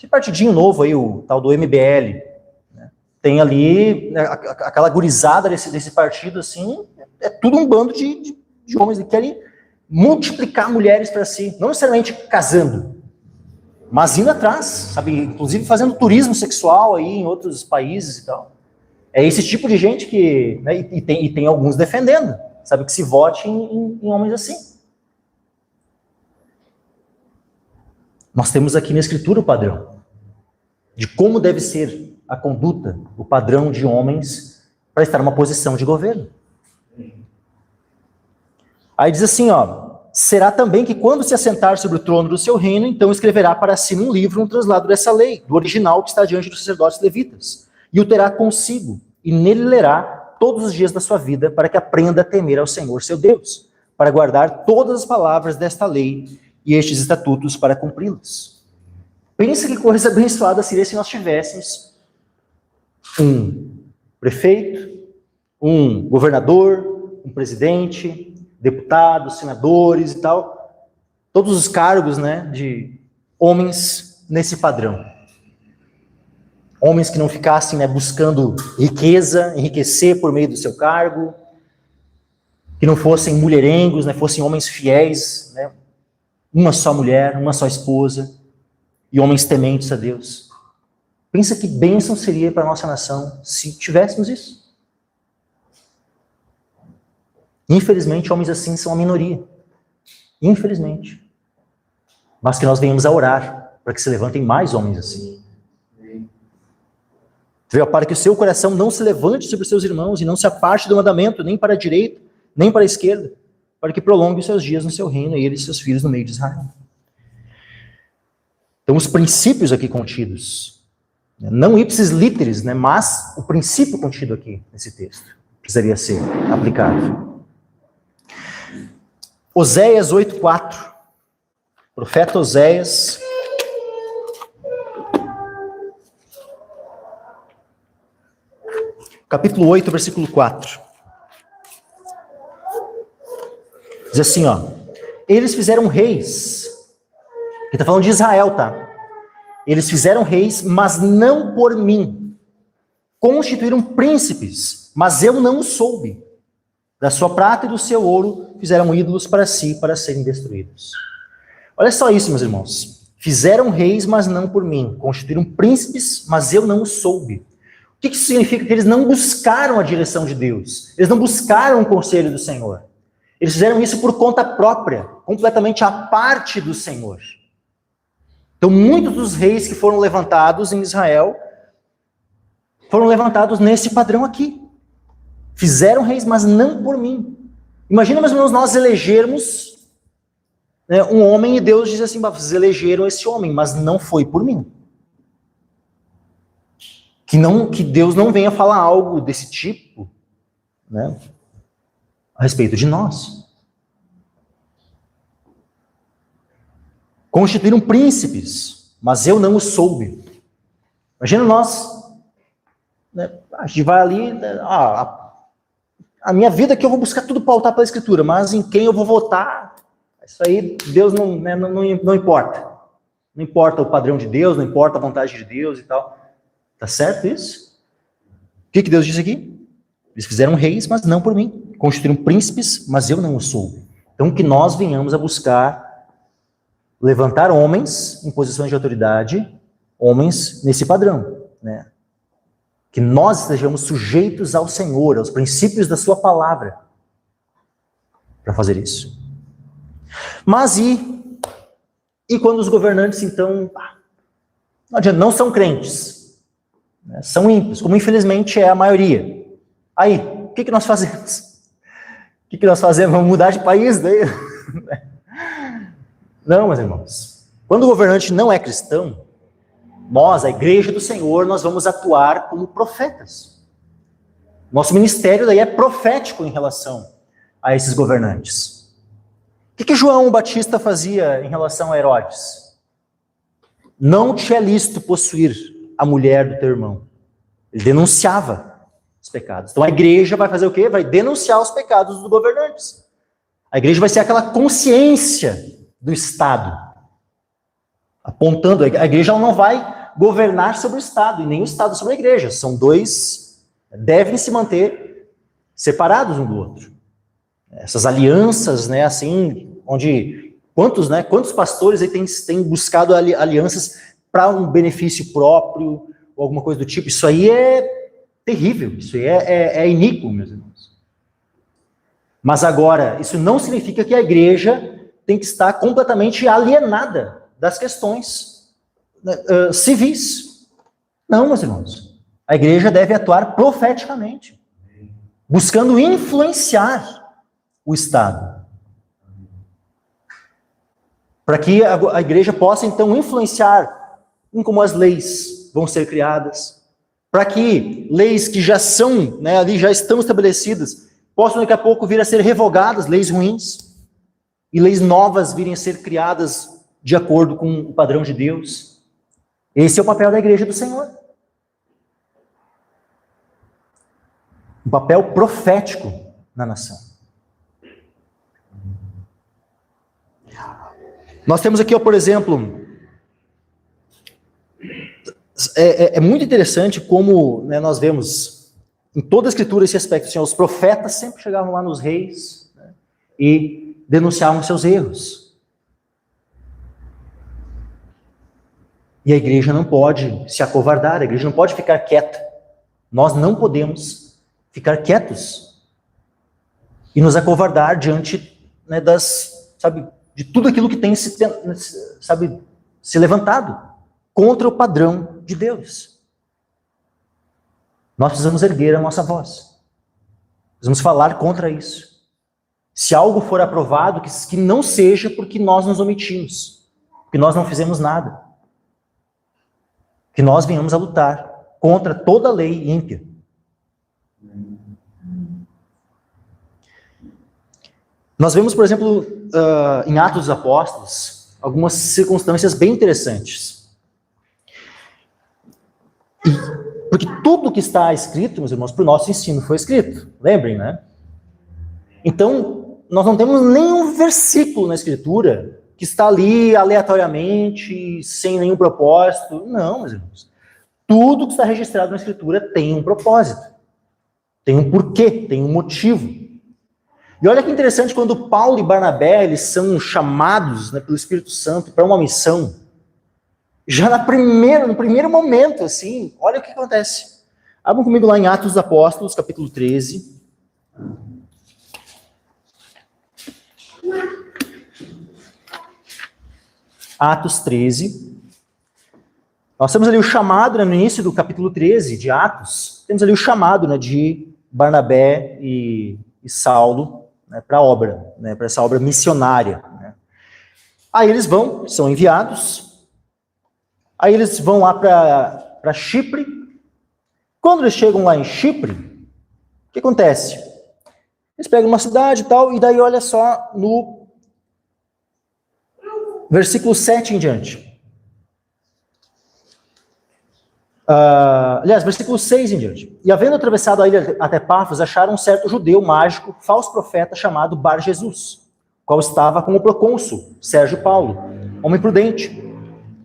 partidinho novo aí, o tal do MBL. Né, tem ali, né, aquela gurizada desse partido, assim, é tudo um bando de homens que querem multiplicar mulheres para si. Não necessariamente casando, mas indo atrás, sabe? Inclusive fazendo turismo sexual aí em outros países e tal. É esse tipo de gente que... Né, e tem alguns defendendo, sabe? Que se vote em homens assim. Nós temos aqui na Escritura o padrão de como deve ser a conduta, o padrão de homens para estar numa posição de governo. Aí diz assim, ó... Será também que quando se assentar sobre o trono do seu reino, então escreverá para si num livro um translado dessa lei, do original que está diante dos sacerdotes levitas, e o terá consigo, e nele lerá todos os dias da sua vida, para que aprenda a temer ao Senhor seu Deus, para guardar todas as palavras desta lei e estes estatutos para cumpri-los. Pensa que coisa abençoada seria se nós tivéssemos um prefeito, um governador, um presidente, deputados, senadores e tal, todos os cargos, né, de homens nesse padrão. Homens que não ficassem, né, buscando riqueza, enriquecer por meio do seu cargo, que não fossem mulherengos, né, fossem homens fiéis, né, uma só mulher, uma só esposa, e homens tementes a Deus. Pensa que bênção seria para a nossa nação se tivéssemos isso. Infelizmente, homens assim são a minoria. Infelizmente. Mas que nós venhamos a orar para que se levantem mais homens assim. Para que o seu coração não se levante sobre os seus irmãos e não se aparte do mandamento, nem para a direita, nem para a esquerda, para que prolongue os seus dias no seu reino e ele e seus filhos no meio de Israel. Então, os princípios aqui contidos, não ipsis literis, né, mas o princípio contido aqui nesse texto precisaria ser aplicado. Oséias 8:4, profeta Oséias, capítulo 8, versículo 4. Diz assim, ó, eles fizeram reis, ele está falando de Israel, tá? Eles fizeram reis, mas não por mim. Constituíram príncipes, mas eu não soube. Da sua prata e do seu ouro fizeram ídolos para si, para serem destruídos. Olha só isso, meus irmãos. Fizeram reis, mas não por mim. Constituíram príncipes, mas eu não soube. O que isso significa? Que eles não buscaram a direção de Deus. Eles não buscaram o conselho do Senhor. Eles fizeram isso por conta própria, completamente à parte do Senhor. Então, muitos dos reis que foram levantados em Israel foram levantados nesse padrão aqui. Fizeram reis, mas não por mim. Imagina, mais ou menos, nós elegermos, né, um homem e Deus diz assim, vocês elegeram esse homem, mas não foi por mim. Que Deus não venha falar algo desse tipo, né, a respeito de nós. Constituíram príncipes, mas eu não o soube. Imagina nós, né, a gente vai ali, né, a minha vida que eu vou buscar tudo pautar pela Escritura, mas em quem eu vou votar, isso aí Deus não, né, não importa. Não importa o padrão de Deus, não importa a vontade de Deus e tal. Tá certo isso? O que Deus diz aqui? Eles fizeram reis, mas não por mim. Constituíram príncipes, mas eu não o soube. Então que nós venhamos a buscar levantar homens em posições de autoridade, homens nesse padrão, né? Que nós estejamos sujeitos ao Senhor, aos princípios da sua palavra, para fazer isso. Mas e quando os governantes, então, não adianta, não são crentes, né, são ímpios, como infelizmente é a maioria. Aí, o que nós fazemos? O que nós fazemos? Vamos mudar de país daí? Não, meus irmãos. Quando o governante não é cristão, nós, a igreja do Senhor, nós vamos atuar como profetas. Nosso ministério daí é profético em relação a esses governantes. O que João Batista fazia em relação a Herodes? Não te é lícito possuir a mulher do teu irmão. Ele denunciava os pecados. Então a igreja vai fazer o quê? Vai denunciar os pecados dos governantes. A igreja vai ser aquela consciência do Estado, apontando. A igreja não vai governar sobre o Estado, e nem o Estado sobre a igreja. São dois, devem se manter separados um do outro. Essas alianças, né, assim, onde quantos pastores têm buscado alianças para um benefício próprio, ou alguma coisa do tipo. Isso aí é terrível, isso aí é iníquo, meus irmãos. Mas agora, isso não significa que a igreja tem que estar completamente alienada das questões civis. Não, meus irmãos. A igreja deve atuar profeticamente, buscando influenciar o Estado. Para que a igreja possa, então, influenciar em como as leis vão ser criadas, para que leis que já são, né, ali já estão estabelecidas, possam daqui a pouco vir a ser revogadas, leis ruins, e leis novas virem a ser criadas de acordo com o padrão de Deus. Esse é o papel da igreja do Senhor. Um papel profético na nação. Nós temos aqui, por exemplo, é muito interessante como, né, nós vemos em toda a Escritura esse aspecto. Assim, os profetas sempre chegavam lá nos reis, né, e denunciavam seus erros. E a igreja não pode se acovardar, a igreja não pode ficar quieta. Nós não podemos ficar quietos e nos acovardar diante, né, de tudo aquilo que tem se levantado contra o padrão de Deus. Nós precisamos erguer a nossa voz. Precisamos falar contra isso. Se algo for aprovado, que não seja porque nós nos omitimos, porque nós não fizemos nada. Que nós venhamos a lutar contra toda lei ímpia. Nós vemos, por exemplo, em Atos dos Apóstolos, algumas circunstâncias bem interessantes. Porque tudo que está escrito, meus irmãos, para o nosso ensino foi escrito. Lembrem, né? Então, nós não temos nenhum versículo na Escritura que está ali aleatoriamente, sem nenhum propósito. Não, meus irmãos. Tudo que está registrado na Escritura tem um propósito. Tem um porquê, tem um motivo. E olha que interessante, quando Paulo e Barnabé, eles são chamados, né, pelo Espírito Santo para uma missão, já no primeiro momento, assim, olha o que acontece. Abram comigo lá em Atos dos Apóstolos, capítulo 13. Atos 13. Nós temos ali o chamado, né, no início do capítulo 13 de Atos, temos ali o chamado, né, de Barnabé e Saulo, né, para a obra, né, para essa obra missionária. Né. Aí eles são enviados. Aí eles vão lá para Chipre. Quando eles chegam lá em Chipre, o que acontece? Eles pegam uma cidade e tal, e daí olha só no versículo 7 em diante. Aliás, versículo 6 em diante. E havendo atravessado a ilha até Pafos, acharam um certo judeu mágico, falso profeta, chamado Bar Jesus, qual estava como procônsul, Sérgio Paulo, homem prudente.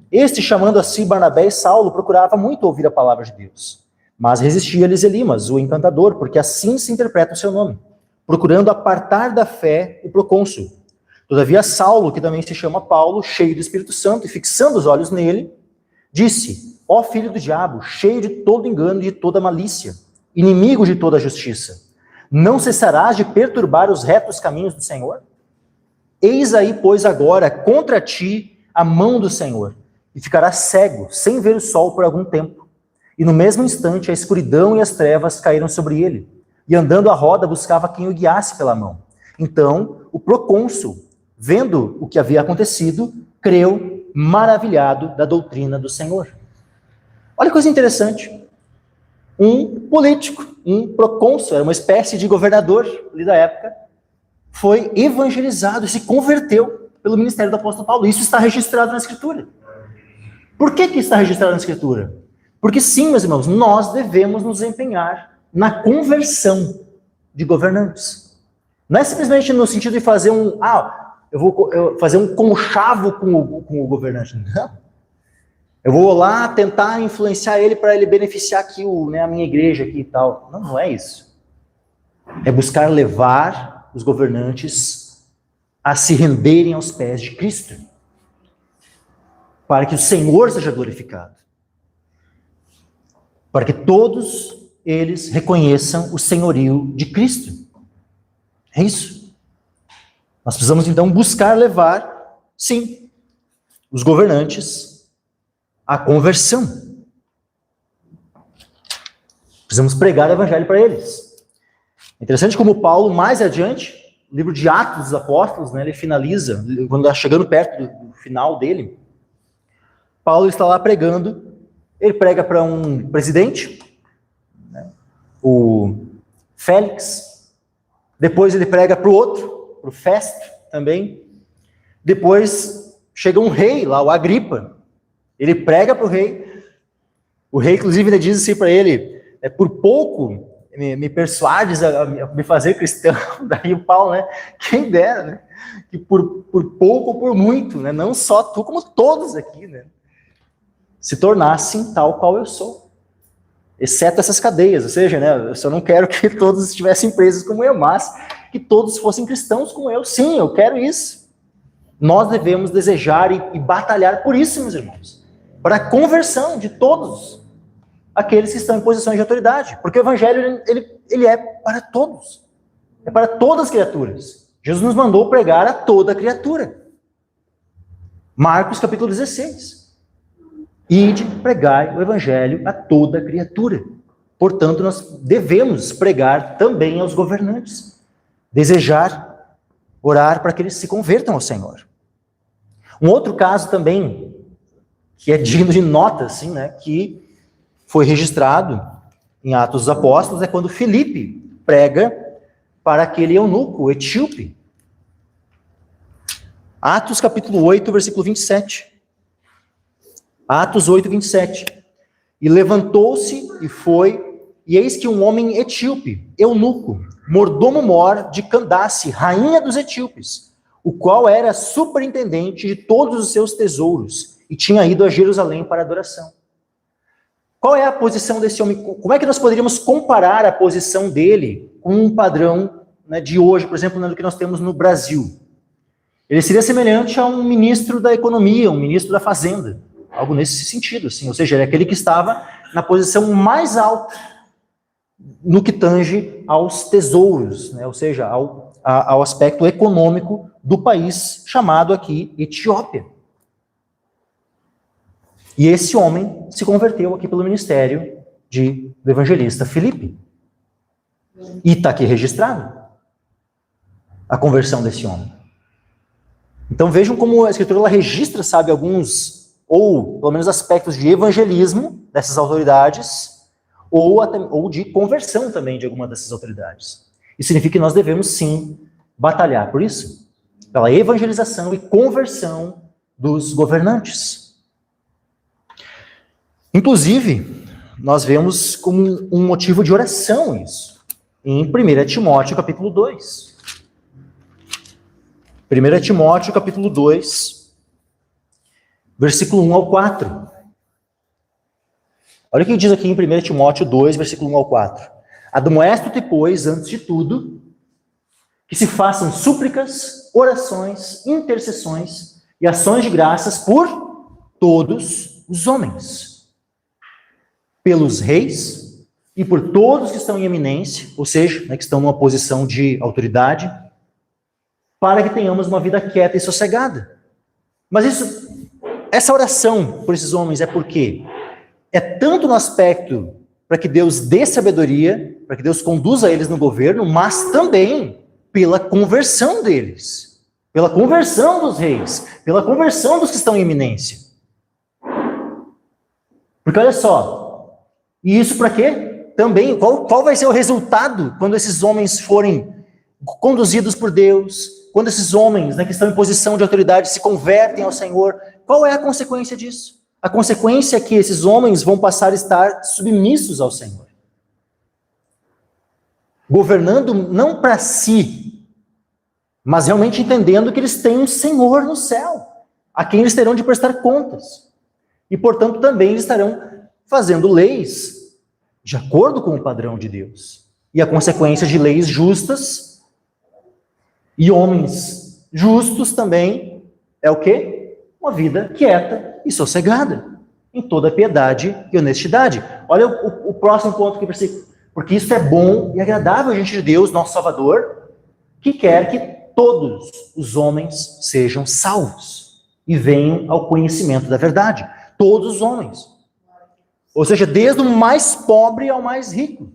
Este, chamando a si Barnabé e Saulo, procurava muito ouvir a palavra de Deus. Mas resistia-lhes Elimas, o encantador, porque assim se interpreta o seu nome, procurando apartar da fé o procônsul. Todavia Saulo, que também se chama Paulo, cheio do Espírito Santo e fixando os olhos nele, disse: ó filho do diabo, cheio de todo engano e de toda malícia, inimigo de toda justiça, não cessarás de perturbar os retos caminhos do Senhor? Eis aí, pois, agora contra ti a mão do Senhor, e ficarás cego, sem ver o sol por algum tempo. E no mesmo instante a escuridão e as trevas caíram sobre ele, e andando à roda buscava quem o guiasse pela mão. Então o procônsul, vendo o que havia acontecido, creu, maravilhado da doutrina do Senhor. Olha que coisa interessante. Um político, um procônsul, era uma espécie de governador ali da época, foi evangelizado e se converteu pelo ministério do apóstolo Paulo. Isso está registrado na Escritura. Por que está registrado na Escritura? Porque sim, meus irmãos, nós devemos nos empenhar na conversão de governantes. Não é simplesmente no sentido de fazer eu vou fazer um conchavo com o governante. Não. Eu vou lá tentar influenciar ele para ele beneficiar aqui a minha igreja aqui e tal. Não, não é isso. É buscar levar os governantes a se renderem aos pés de Cristo, para que o Senhor seja glorificado, para que todos eles reconheçam o senhorio de Cristo. É isso. Nós precisamos então buscar levar, sim, os governantes à conversão. Precisamos pregar o evangelho para eles. É interessante como Paulo, mais adiante, no livro de Atos dos Apóstolos, ele finaliza, quando está chegando perto do final dele, Paulo está lá pregando, ele prega para um presidente, o Félix, depois ele prega para o outro, para o Festo também, depois chega um rei lá, o Agripa, ele prega para o rei inclusive ele diz assim para ele, por pouco me persuades a me fazer cristão. Daí o Paulo, quem dera, que por pouco ou por muito, não só tu, como todos aqui, se tornassem tal qual eu sou, exceto essas cadeias, ou seja, eu só não quero que todos estivessem presos como eu, mas que todos fossem cristãos como eu. Sim, eu quero isso. Nós devemos desejar e batalhar por isso, meus irmãos, para a conversão de todos aqueles que estão em posições de autoridade, porque o evangelho ele é para todos, é para todas as criaturas. Jesus nos mandou pregar a toda criatura. Marcos capítulo 16. Ide, pregai o evangelho a toda criatura. Portanto, nós devemos pregar também aos governantes, desejar, orar para que eles se convertam ao Senhor. Um outro caso também, que é digno de nota, assim, que foi registrado em Atos dos Apóstolos, é quando Filipe prega para aquele eunuco, o etíope. Atos capítulo 8, versículo 27. Atos 8, 27. E levantou-se e foi, e eis que um homem etíope, eunuco, mordomo-mor de Candace, rainha dos etíopes, o qual era superintendente de todos os seus tesouros, e tinha ido a Jerusalém para adoração. Qual é a posição desse homem? Como é que nós poderíamos comparar a posição dele com um padrão de hoje, por exemplo, do que nós temos no Brasil? Ele seria semelhante a um ministro da economia, um ministro da fazenda, algo nesse sentido, assim. Ou seja, ele é aquele que estava na posição mais alta no que tange aos tesouros, ou seja, ao aspecto econômico do país, chamado aqui Etiópia. E esse homem se converteu aqui pelo ministério do evangelista Filipe. E está aqui registrado a conversão desse homem. Então vejam como a Escritura ela registra, alguns, ou pelo menos aspectos de evangelismo dessas autoridades, ou de conversão também de alguma dessas autoridades. Isso significa que nós devemos sim batalhar por isso, pela evangelização e conversão dos governantes. Inclusive, nós vemos como um motivo de oração isso, em 1 Timóteo capítulo 2. 1 Timóteo capítulo 2, versículo 1 ao 4. Olha o que diz aqui em 1 Timóteo 2, versículo 1 ao 4. Admoesto-te, pois, antes de tudo, que se façam súplicas, orações, intercessões e ações de graças por todos os homens, pelos reis e por todos que estão em eminência, ou seja, que estão numa posição de autoridade, para que tenhamos uma vida quieta e sossegada. Mas essa oração por esses homens é por quê? É tanto no aspecto para que Deus dê sabedoria, para que Deus conduza eles no governo, mas também pela conversão deles, pela conversão dos reis, pela conversão dos que estão em eminência. Porque olha só, e isso para quê? Também, qual vai ser o resultado quando esses homens forem conduzidos por Deus, quando esses homens que estão em posição de autoridade se convertem ao Senhor? Qual é a consequência disso? A A consequência é que esses homens vão passar a estar submissos ao Senhor, governando não para si, mas realmente entendendo que eles têm um Senhor no céu, a quem eles terão de prestar contas. E, portanto, também eles estarão fazendo leis de acordo com o padrão de Deus. E a consequência de leis justas e homens justos também é o quê? Uma vida quieta e sossegada, em toda piedade e honestidade. Olha o próximo ponto que eu percebo. Porque isso é bom e agradável diante de Deus, nosso Salvador, que quer que todos os homens sejam salvos e venham ao conhecimento da verdade. Todos os homens. Ou seja, desde o mais pobre ao mais rico.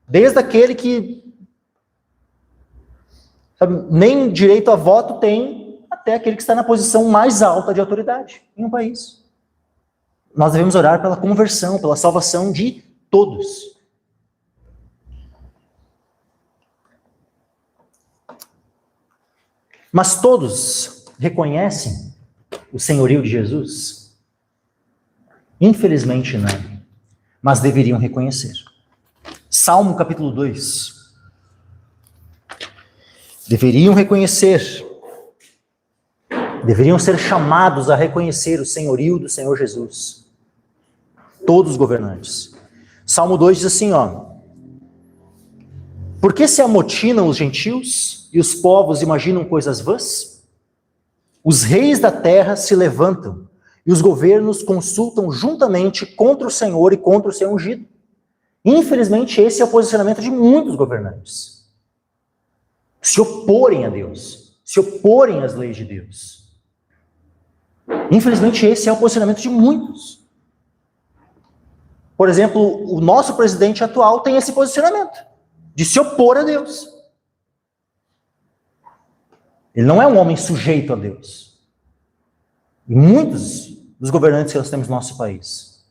Desde aquele que nem direito a voto tem, até aquele que está na posição mais alta de autoridade em um país. Nós devemos orar pela conversão, pela salvação de todos. Mas todos reconhecem o senhorio de Jesus? Infelizmente não, mas deveriam reconhecer. Salmo capítulo 2. Deveriam reconhecer, deveriam ser chamados a reconhecer o senhorio do Senhor Jesus. Todos os governantes. Salmo 2 diz assim, por que se amotinam os gentios e os povos imaginam coisas vãs? Os reis da terra se levantam e os governos consultam juntamente contra o Senhor e contra o seu ungido. Infelizmente, esse é o posicionamento de muitos governantes. Se oporem a Deus, se oporem às leis de Deus. Infelizmente, esse é o posicionamento de muitos. Por exemplo, o nosso presidente atual tem esse posicionamento, de se opor a Deus. Ele não é um homem sujeito a Deus. E muitos dos governantes que nós temos no nosso país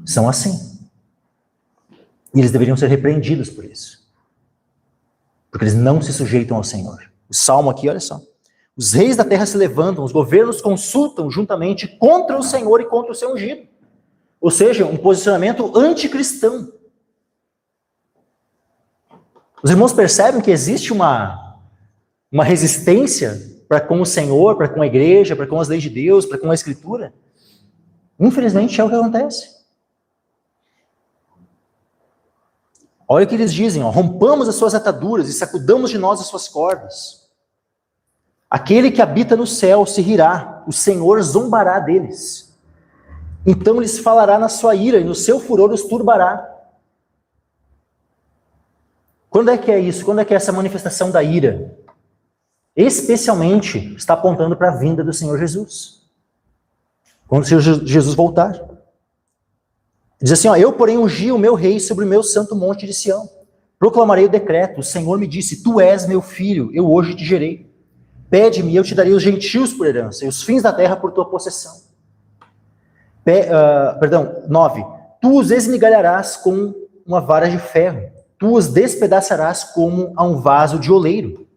são assim. E eles deveriam ser repreendidos por isso. Porque eles não se sujeitam ao Senhor. O Salmo aqui, olha só. Os reis da terra se levantam, os governos consultam juntamente contra o Senhor e contra o seu ungido. Ou seja, um posicionamento anticristão. Os irmãos percebem que existe uma resistência para com o Senhor, para com a igreja, para com as leis de Deus, para com a Escritura? Infelizmente é o que acontece. Olha o que eles dizem, rompamos as suas ataduras e sacudamos de nós as suas cordas. Aquele que habita no céu se rirá, o Senhor zombará deles. Então lhes falará na sua ira e no seu furor os turbará. Quando é que é isso? Quando é que é essa manifestação da ira? Especialmente está apontando para a vinda do Senhor Jesus. Quando o Senhor Jesus voltar. Diz assim, eu porém ungi o meu rei sobre o meu santo monte de Sião. Proclamarei o decreto, o Senhor me disse, tu és meu filho, eu hoje te gerei. Pede-me e eu te darei os gentios por herança, e os fins da terra por tua possessão. 9. Tu os esmigalharás com uma vara de ferro, tu os despedaçarás como a um vaso de oleiro.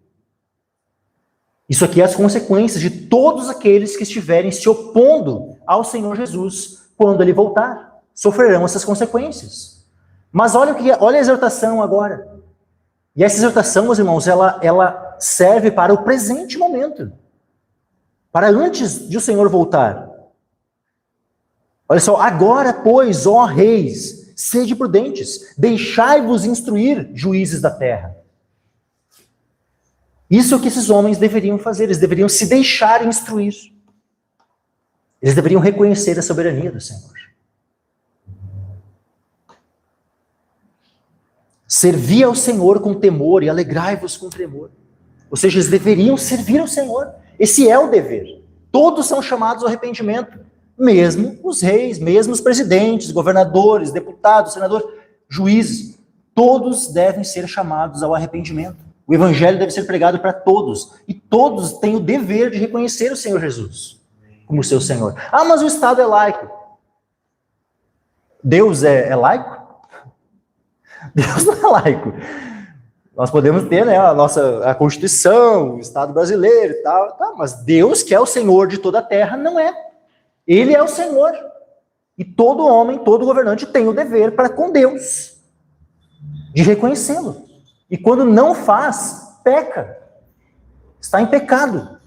Isso aqui é as consequências de todos aqueles que estiverem se opondo ao Senhor Jesus quando ele voltar. Sofrerão essas consequências. Mas olha a exortação agora. E essa exortação, meus irmãos, ela serve para o presente momento. Para antes de o Senhor voltar. Olha só, agora, pois, ó reis, sede prudentes, deixai-vos instruir, juízes da terra. Isso é o que esses homens deveriam fazer, eles deveriam se deixar instruir. Eles deveriam reconhecer a soberania do Senhor. Servi ao Senhor com temor e alegrai-vos com tremor. Ou seja, eles deveriam servir ao Senhor. Esse é o dever. Todos são chamados ao arrependimento. Mesmo os reis, mesmo os presidentes, governadores, deputados, senadores, juízes. Todos devem ser chamados ao arrependimento. O evangelho deve ser pregado para todos. E todos têm o dever de reconhecer o Senhor Jesus como seu Senhor. Mas o Estado é laico. Deus é laico? Deus não é laico. Nós podemos ter, a Constituição, o Estado brasileiro e tal, mas Deus, que é o Senhor de toda a terra, não é. Ele é o Senhor. E todo homem, todo governante tem o dever para com Deus de reconhecê-lo. E quando não faz, peca. Está em pecado.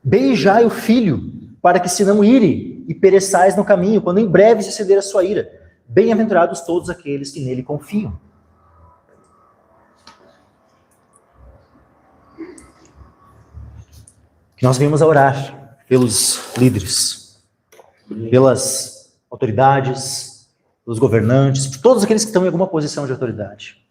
Beijai o filho, para que se não ire e pereçais no caminho, quando em breve se ceder a sua ira. Bem-aventurados todos aqueles que nele confiam. Que nós venhamos a orar pelos líderes, pelas autoridades, pelos governantes, por todos aqueles que estão em alguma posição de autoridade.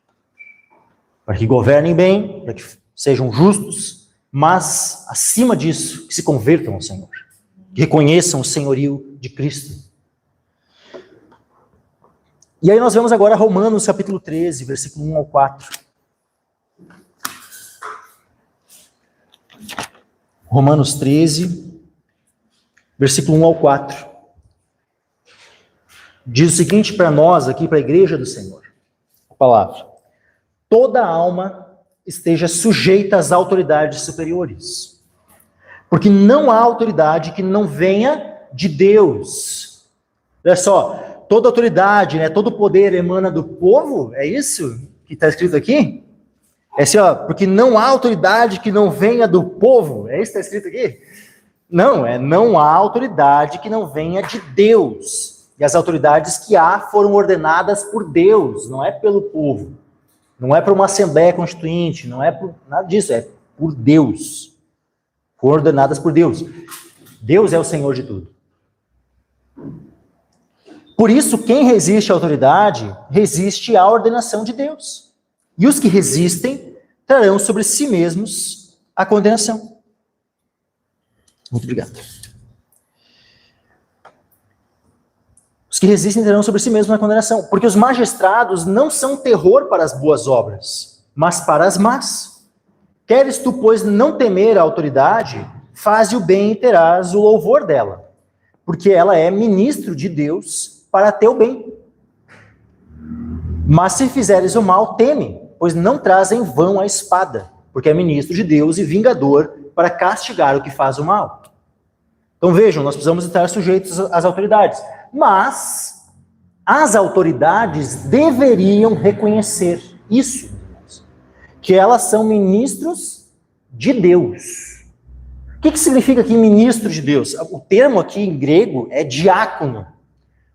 Para que governem bem, para que sejam justos, mas, acima disso, que se convertam ao Senhor. Que reconheçam o senhorio de Cristo. E aí nós vemos agora Romanos capítulo 13, versículo 1 ao 4. Romanos 13, versículo 1 ao 4. Diz o seguinte para nós aqui, para a igreja do Senhor. A palavra. Toda alma esteja sujeita às autoridades superiores. Porque não há autoridade que não venha de Deus. Olha só, toda autoridade, né, todo poder emana do povo, é isso que está escrito aqui? É assim, ó, porque não há autoridade que não venha do povo, é isso que está escrito aqui? Não há autoridade que não venha de Deus. E as autoridades que há foram ordenadas por Deus, não é pelo povo. Não é por uma assembleia constituinte, não é por nada disso, é por Deus. Foram ordenadas por Deus. Deus é o Senhor de tudo. Por isso, quem resiste à autoridade, resiste à ordenação de Deus. E os que resistem trarão sobre si mesmos a condenação. Muito obrigado. Os que resistem terão sobre si mesmos a condenação, porque os magistrados não são terror para as boas obras, mas para as más. Queres tu, pois, não temer a autoridade, faze o bem e terás o louvor dela, porque ela é ministro de Deus para teu bem. Mas se fizeres o mal, teme, pois não traz em vão a espada, porque é ministro de Deus e vingador para castigar o que faz o mal. Então vejam, nós precisamos estar sujeitos às autoridades. Mas as autoridades deveriam reconhecer isso, que elas são ministros de Deus. O que significa aqui ministro de Deus? O termo aqui em grego é diácono,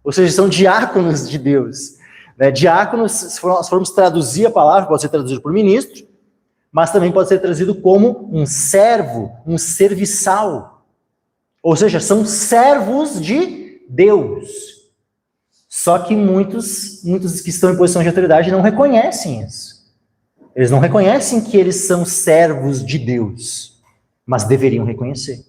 ou seja, são diáconos de Deus. Diácono, se formos traduzir a palavra, pode ser traduzido por ministro, mas também pode ser traduzido como um servo, um serviçal. Ou seja, são servos de Deus. Só que muitos que estão em posição de autoridade não reconhecem isso. Eles não reconhecem que eles são servos de Deus, mas deveriam reconhecer.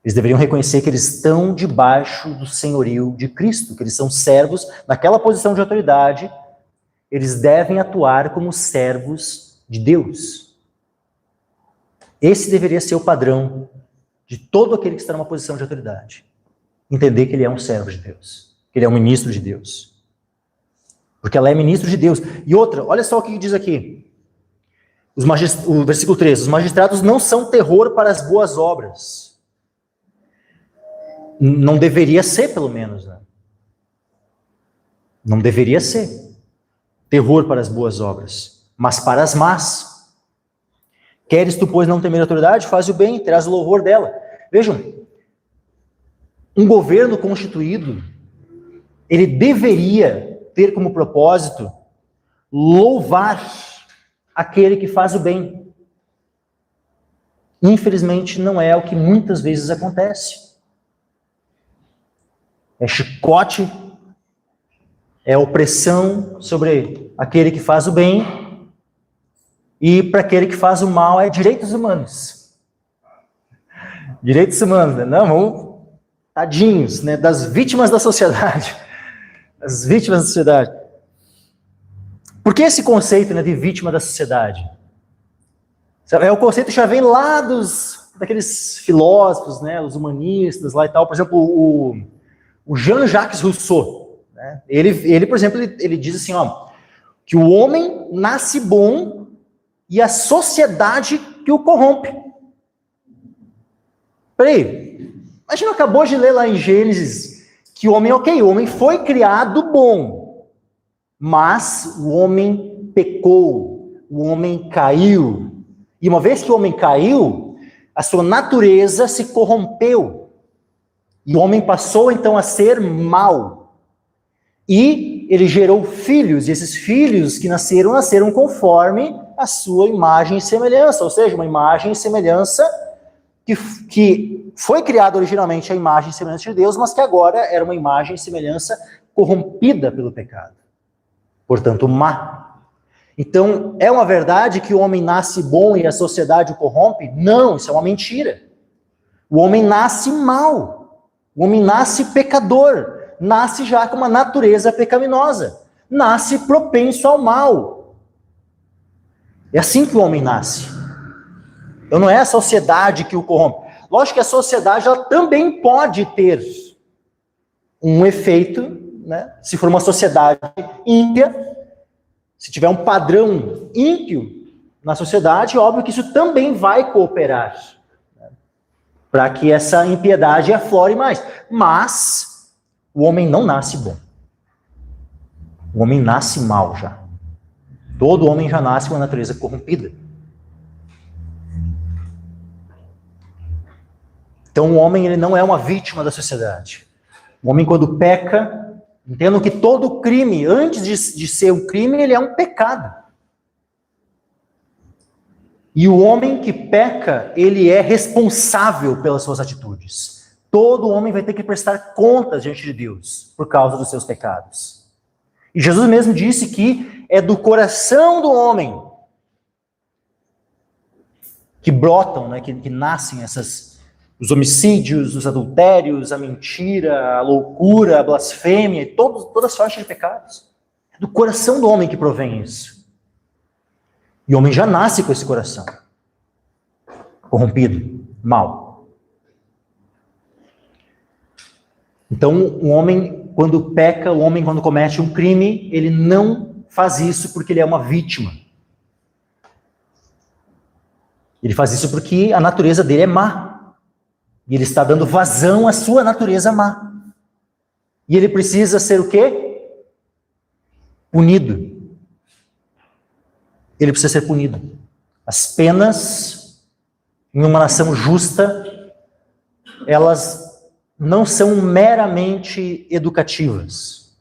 Eles deveriam reconhecer que eles estão debaixo do senhorio de Cristo, que eles são servos, naquela posição de autoridade, eles devem atuar como servos de Deus. Esse deveria ser o padrão de todo aquele que está numa posição de autoridade. Entender que ele é um servo de Deus, que ele é um ministro de Deus. Porque ela é ministro de Deus. E outra, olha só o que diz aqui. O versículo 13. Os magistrados não são terror para as boas obras. Não deveria ser, pelo menos. Né? Não deveria ser terror para as boas obras, mas para as más. Queres tu, pois, não temer a autoridade? Faz o bem, terás o louvor dela. Vejam, um governo constituído, ele deveria ter como propósito louvar aquele que faz o bem. Infelizmente, não é o que muitas vezes acontece. É chicote, é opressão sobre aquele que faz o bem, e para aquele que faz o mal é direitos humanos. Direitos humanos, né? Não, vamos, tadinhos, né? Das vítimas da sociedade. As vítimas da sociedade. Por que esse conceito, né, de vítima da sociedade? É o conceito que já vem lá daqueles filósofos, né, os humanistas lá e tal. Por exemplo, o Jean-Jacques Rousseau, né? Ele, por exemplo, ele diz assim, ó, que o homem nasce bom e a sociedade que o corrompe. Peraí, a gente não acabou de ler lá em Gênesis que o homem foi criado bom, mas o homem pecou, o homem caiu. E uma vez que o homem caiu, a sua natureza se corrompeu. E o homem passou então a ser mau. E ele gerou filhos, e esses filhos que nasceram conforme a sua imagem e semelhança, ou seja, uma imagem e semelhança que foi criada originalmente a imagem e semelhança de Deus, mas que agora era uma imagem e semelhança corrompida pelo pecado. Portanto, má. Então, é uma verdade que o homem nasce bom e a sociedade o corrompe? Não, isso é uma mentira. O homem nasce mau. O homem nasce pecador. Nasce já com uma natureza pecaminosa. Nasce propenso ao mal. É assim que o homem nasce. Então não é a sociedade que o corrompe. Lógico que a sociedade ela também pode ter um efeito, né? Se for uma sociedade ímpia, se tiver um padrão ímpio na sociedade, óbvio que isso também vai cooperar, né? Para que essa impiedade aflore mais. Mas o homem não nasce bom. O homem nasce mal já. Todo homem já nasce com a natureza corrompida. Então o homem ele não é uma vítima da sociedade. O homem quando peca, entendam que todo crime, antes de ser um crime, ele é um pecado. E o homem que peca, ele é responsável pelas suas atitudes. Todo homem vai ter que prestar contas diante de Deus por causa dos seus pecados. E Jesus mesmo disse que é do coração do homem que brotam, né, que nascem os homicídios, os adultérios, a mentira, a loucura, a blasfêmia, e todas as faixas de pecados. É do coração do homem que provém isso. E o homem já nasce com esse coração corrompido, mau. Então, o homem, quando peca, o homem, quando comete um crime, ele não faz isso porque ele é uma vítima. Ele faz isso porque a natureza dele é má. E ele está dando vazão à sua natureza má. E ele precisa ser o quê? Punido. Ele precisa ser punido. As penas, em uma nação justa, elas não são meramente educativas.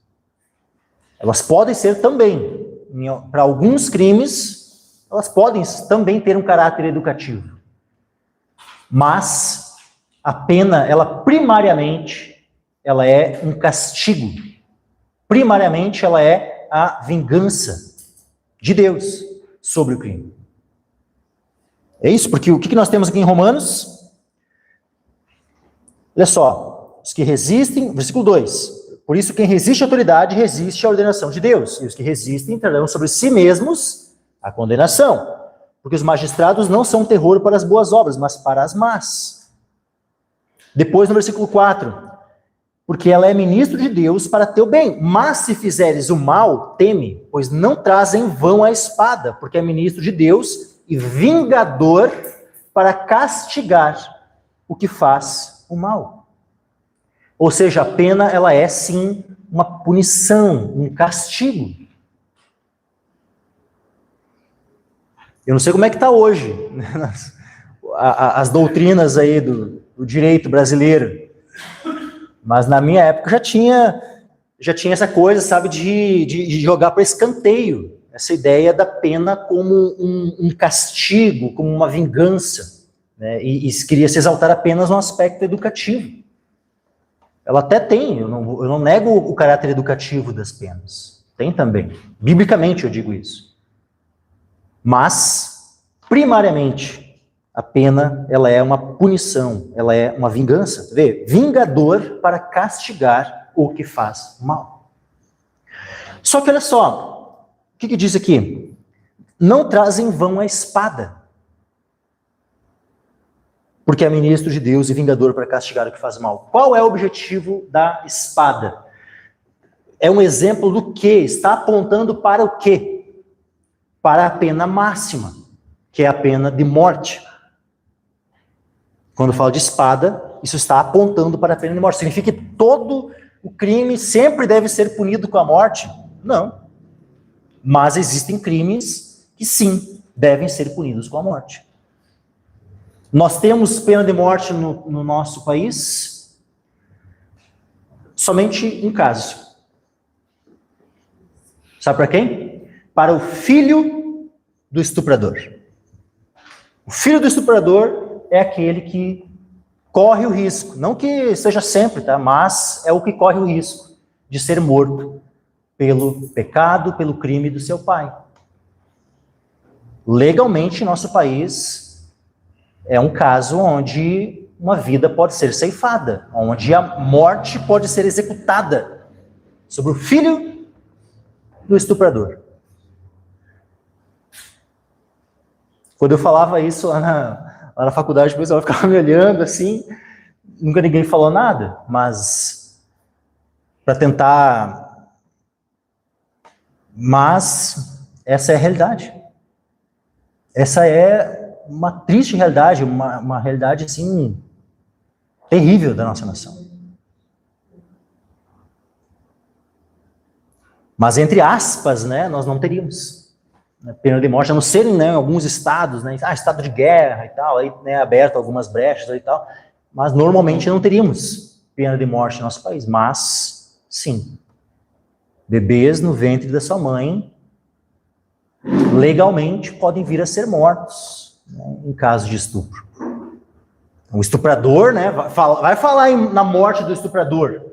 Elas podem ser também. Para alguns crimes, elas podem também ter um caráter educativo. Mas a pena, primariamente, ela é um castigo. Primariamente, ela é a vingança de Deus sobre o crime. É isso, porque o que nós temos aqui em Romanos? Olha só, os que resistem, versículo 2, por isso quem resiste à autoridade resiste à ordenação de Deus, e os que resistem trarão sobre si mesmos a condenação, porque os magistrados não são terror para as boas obras, mas para as más. Depois no versículo 4, porque ela é ministro de Deus para teu bem, mas se fizeres o mal, teme, pois não traz em vão a espada, porque é ministro de Deus e vingador para castigar o que faz o mal. Ou seja, a pena ela é sim uma punição, um castigo. Eu não sei como é que está hoje, né? As doutrinas aí do direito brasileiro. Mas na minha época já tinha essa coisa, sabe, de jogar para escanteio. Essa ideia da pena como um castigo, como uma vingança. Né? E queria se exaltar apenas no aspecto educativo. Ela até tem, eu não nego o caráter educativo das penas. Tem também. Biblicamente eu digo isso. Mas, primariamente, a pena, ela é uma punição, ela é uma vingança. Vê? Vingador para castigar o que faz mal. Só que olha só, o que diz aqui? Não traz em vão a espada. Porque é ministro de Deus e vingador para castigar o que faz mal. Qual é o objetivo da espada? É um exemplo do quê? Está apontando para o quê? Para a pena máxima, que é a pena de morte. Quando fala de espada, isso está apontando para a pena de morte. Significa que todo o crime sempre deve ser punido com a morte? Não. Mas existem crimes que sim, devem ser punidos com a morte. Nós temos pena de morte no nosso país somente em casos. Sabe para quem? Para o filho do estuprador. O filho do estuprador é aquele que corre o risco, não que seja sempre, tá? Mas é o que corre o risco de ser morto pelo pecado, pelo crime do seu pai. Legalmente, em nosso país, é um caso onde uma vida pode ser ceifada, onde a morte pode ser executada sobre o filho do estuprador. Quando eu falava isso lá na faculdade, o pessoal ficava me olhando assim, nunca ninguém falou nada, mas para tentar... Mas essa é a realidade. Essa é uma triste realidade, uma realidade, assim, terrível da nossa nação. Mas, entre aspas, né, nós não teríamos pena de morte, a não ser em alguns estados, né, estado de guerra e tal, aí, né, aberto algumas brechas e tal, mas normalmente não teríamos pena de morte no nosso país. Mas, sim, bebês no ventre da sua mãe legalmente podem vir a ser mortos, né, em caso de estupro. Um estuprador, né, vai falar na morte do estuprador.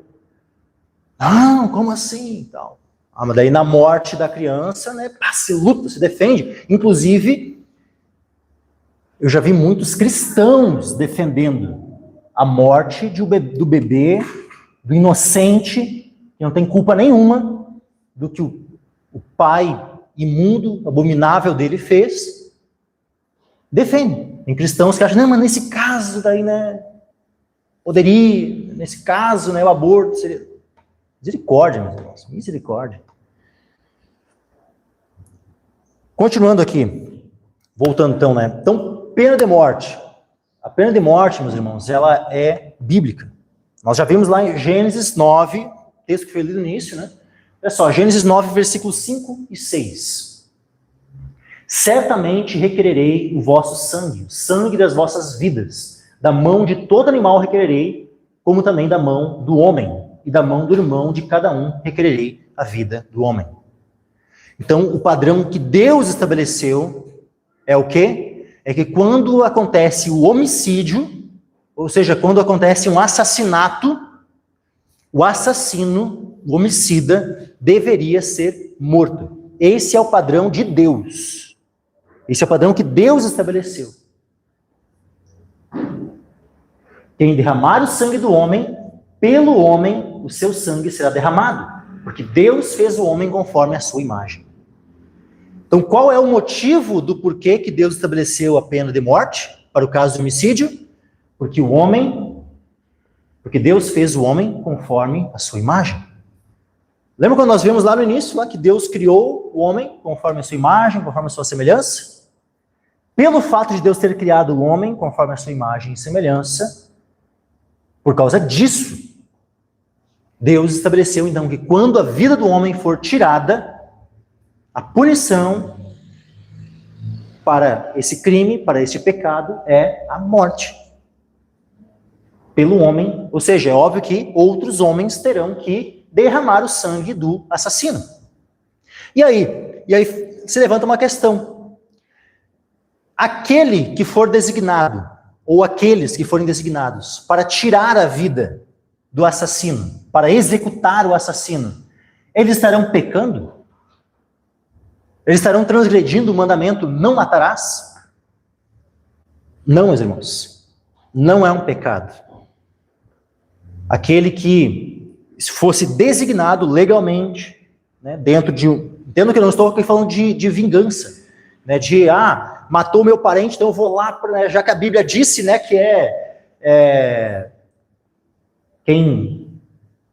Não, como assim? Tal. Mas daí na morte da criança, né, se luta, se defende. Inclusive, eu já vi muitos cristãos defendendo a morte do bebê, do inocente, que não tem culpa nenhuma do que o pai imundo, abominável dele fez. Defende. Tem cristãos que acham, não, mas nesse caso daí, né, poderia, nesse caso, né, o aborto seria... Misericórdia, meus irmãos, misericórdia. Continuando aqui, voltando então, né, então, pena de morte. A pena de morte, meus irmãos, ela é bíblica. Nós já vimos lá em Gênesis 9, texto que foi lido no início, né, olha só, Gênesis 9, versículos 5 e 6. Certamente requererei o vosso sangue, o sangue das vossas vidas. Da mão de todo animal requererei, como também da mão do homem. E da mão do irmão de cada um requererei a vida do homem. Então, o padrão que Deus estabeleceu é o quê? É que quando acontece o homicídio, ou seja, quando acontece um assassinato, o assassino, o homicida, deveria ser morto. Esse é o padrão de Deus. Esse é o padrão que Deus estabeleceu. Quem derramar o sangue do homem, pelo homem, o seu sangue será derramado. Porque Deus fez o homem conforme a sua imagem. Então, qual é o motivo do porquê que Deus estabeleceu a pena de morte para o caso de homicídio? Porque Deus fez o homem conforme a sua imagem. Lembra quando nós vimos lá no início, lá que Deus criou o homem conforme a sua imagem, conforme a sua semelhança? Pelo fato de Deus ter criado o homem conforme a sua imagem e semelhança, por causa disso, Deus estabeleceu então que quando a vida do homem for tirada, a punição para esse crime, para este pecado, é a morte. Pelo homem, ou seja, é óbvio que outros homens terão que derramar o sangue do assassino. E aí se levanta uma questão. Aquele que for designado, ou aqueles que forem designados, para tirar a vida do assassino, para executar o assassino, eles estarão pecando? Eles estarão transgredindo o mandamento, não matarás? Não, meus irmãos. Não é um pecado. Aquele que fosse designado legalmente, né, dentro de um... Entendo que eu não estou aqui falando de vingança, né, matou meu parente, então eu vou lá, né, já que a Bíblia disse, né, que quem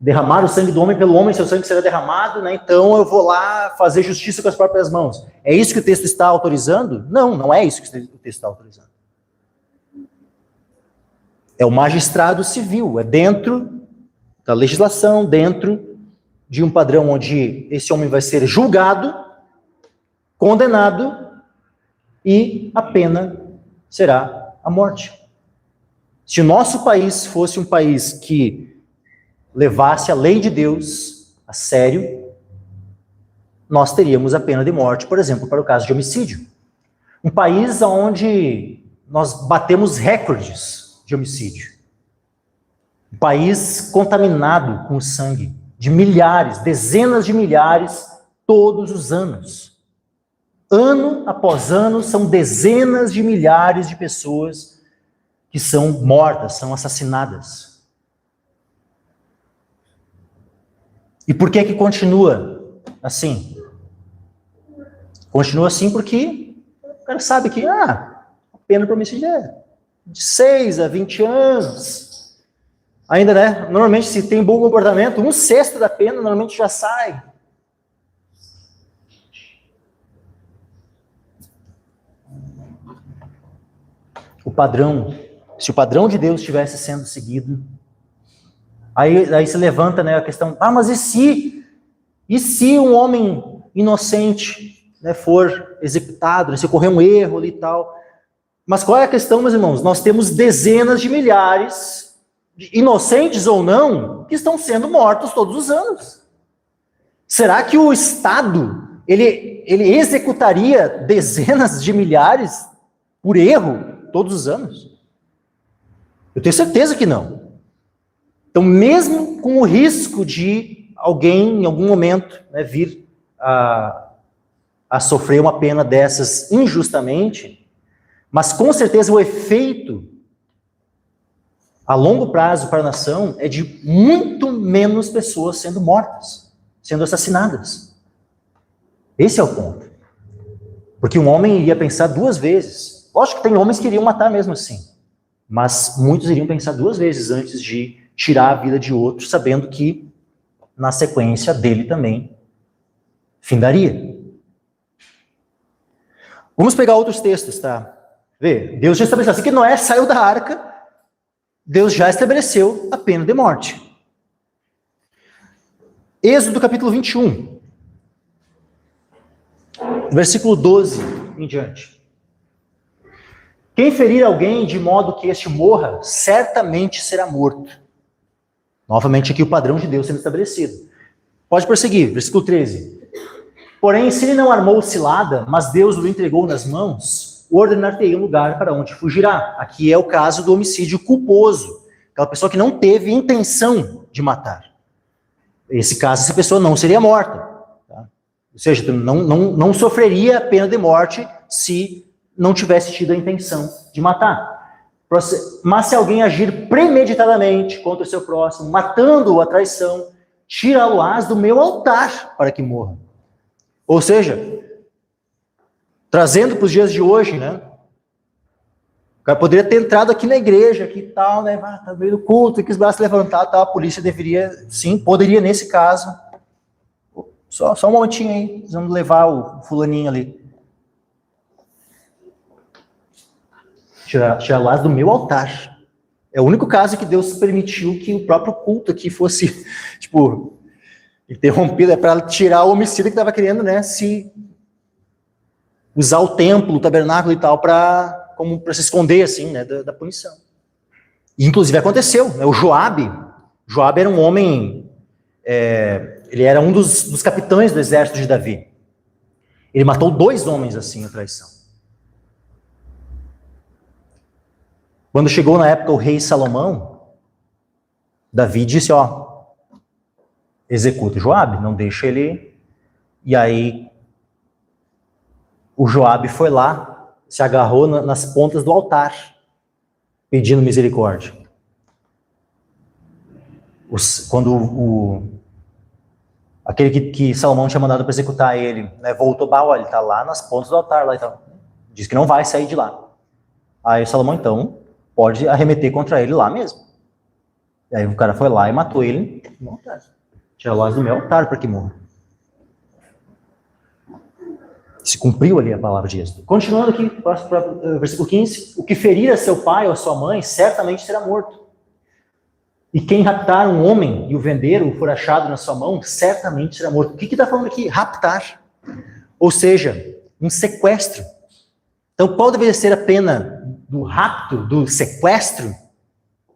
derramar o sangue do homem pelo homem, seu sangue será derramado, né, então eu vou lá fazer justiça com as próprias mãos. É isso que o texto está autorizando? Não, não é isso que o texto está autorizando. É o magistrado civil, é dentro da legislação, dentro de um padrão onde esse homem vai ser julgado, condenado e a pena será a morte. Se o nosso país fosse um país que levasse a lei de Deus a sério, nós teríamos a pena de morte, por exemplo, para o caso de homicídio. Um país onde nós batemos recordes de homicídio. Um país contaminado com o sangue de milhares, dezenas de milhares, todos os anos. Ano após ano, são dezenas de milhares de pessoas que são mortas, são assassinadas. E por que continua assim? Continua assim porque o cara sabe que a pena para homicídio é de 6 a 20 anos. Ainda, né? Normalmente, se tem bom comportamento, 1/6 da pena normalmente já sai. O padrão, se o padrão de Deus estivesse sendo seguido, aí se levanta, né, a questão, mas e se um homem inocente, né, for executado, né, se ocorrer um erro ali e tal? Mas qual é a questão, meus irmãos? Nós temos dezenas de milhares, inocentes ou não, que estão sendo mortos todos os anos. Será que o Estado, ele executaria dezenas de milhares por erro todos os anos? Eu tenho certeza que não. Então, mesmo com o risco de alguém, em algum momento, né, vir a sofrer uma pena dessas injustamente, mas com certeza o efeito a longo prazo para a nação é de muito menos pessoas sendo mortas, sendo assassinadas. Esse é o ponto. Porque um homem iria pensar 2 vezes. Lógico que tem homens que iriam matar mesmo assim, mas muitos iriam pensar 2 vezes antes de tirar a vida de outro, sabendo que na sequência dele também findaria. Vamos pegar outros textos, tá? Vê, Deus já estabeleceu. Assim que Noé saiu da arca, Deus já estabeleceu a pena de morte. Êxodo capítulo 21, versículo 12 em diante. Quem ferir alguém de modo que este morra, certamente será morto. Novamente aqui o padrão de Deus sendo estabelecido. Pode prosseguir, versículo 13. Porém, se ele não armou cilada, mas Deus o entregou nas mãos, ordenar-te-ei um lugar para onde fugirá. Aqui é o caso do homicídio culposo. Aquela pessoa que não teve intenção de matar. Nesse caso, essa pessoa não seria morta. Tá? Ou seja, não sofreria a pena de morte se não tivesse tido a intenção de matar. Mas se alguém agir premeditadamente contra o seu próximo, matando-o à traição, tirá-lo-ás do meu altar para que morra. Ou seja, trazendo para os dias de hoje, né? O cara poderia ter entrado aqui na igreja, aqui e tal, né? Tá no meio do culto, que os braços levantados, tal. A polícia deveria, sim, poderia nesse caso. Só um momentinho aí, vamos levar o fulaninho ali. Tirar do meu altar. É o único caso que Deus permitiu que o próprio culto aqui fosse, interrompido, é para tirar o homicida que estava querendo, né, se usar o templo, o tabernáculo e tal, para se esconder, assim, né, da punição. E, inclusive, aconteceu, né, o Joabe era um homem, ele era um dos capitães do exército de Davi. Ele matou 2 homens, assim, a traição. Quando chegou na época o rei Salomão, Davi disse, executa Joabe, não deixa ele. E aí o Joabe foi lá, se agarrou nas pontas do altar, pedindo misericórdia. Aquele que Salomão tinha mandado para executar ele, né, voltou, olha, ele está lá nas pontas do altar, lá, então, diz que não vai sair de lá. Aí Salomão, então, pode arremeter contra ele lá mesmo. E aí o cara foi lá e matou ele no altar. Tirá-lo do meu altar para que morra. Se cumpriu ali a palavra de Êxodo. Continuando aqui, versículo 15. O que ferir a seu pai ou a sua mãe, certamente será morto. E quem raptar um homem e o vender, ou for achado na sua mão, certamente será morto. O que está falando aqui? Raptar. Ou seja, um sequestro. Então, qual deveria ser a pena do rapto, do sequestro?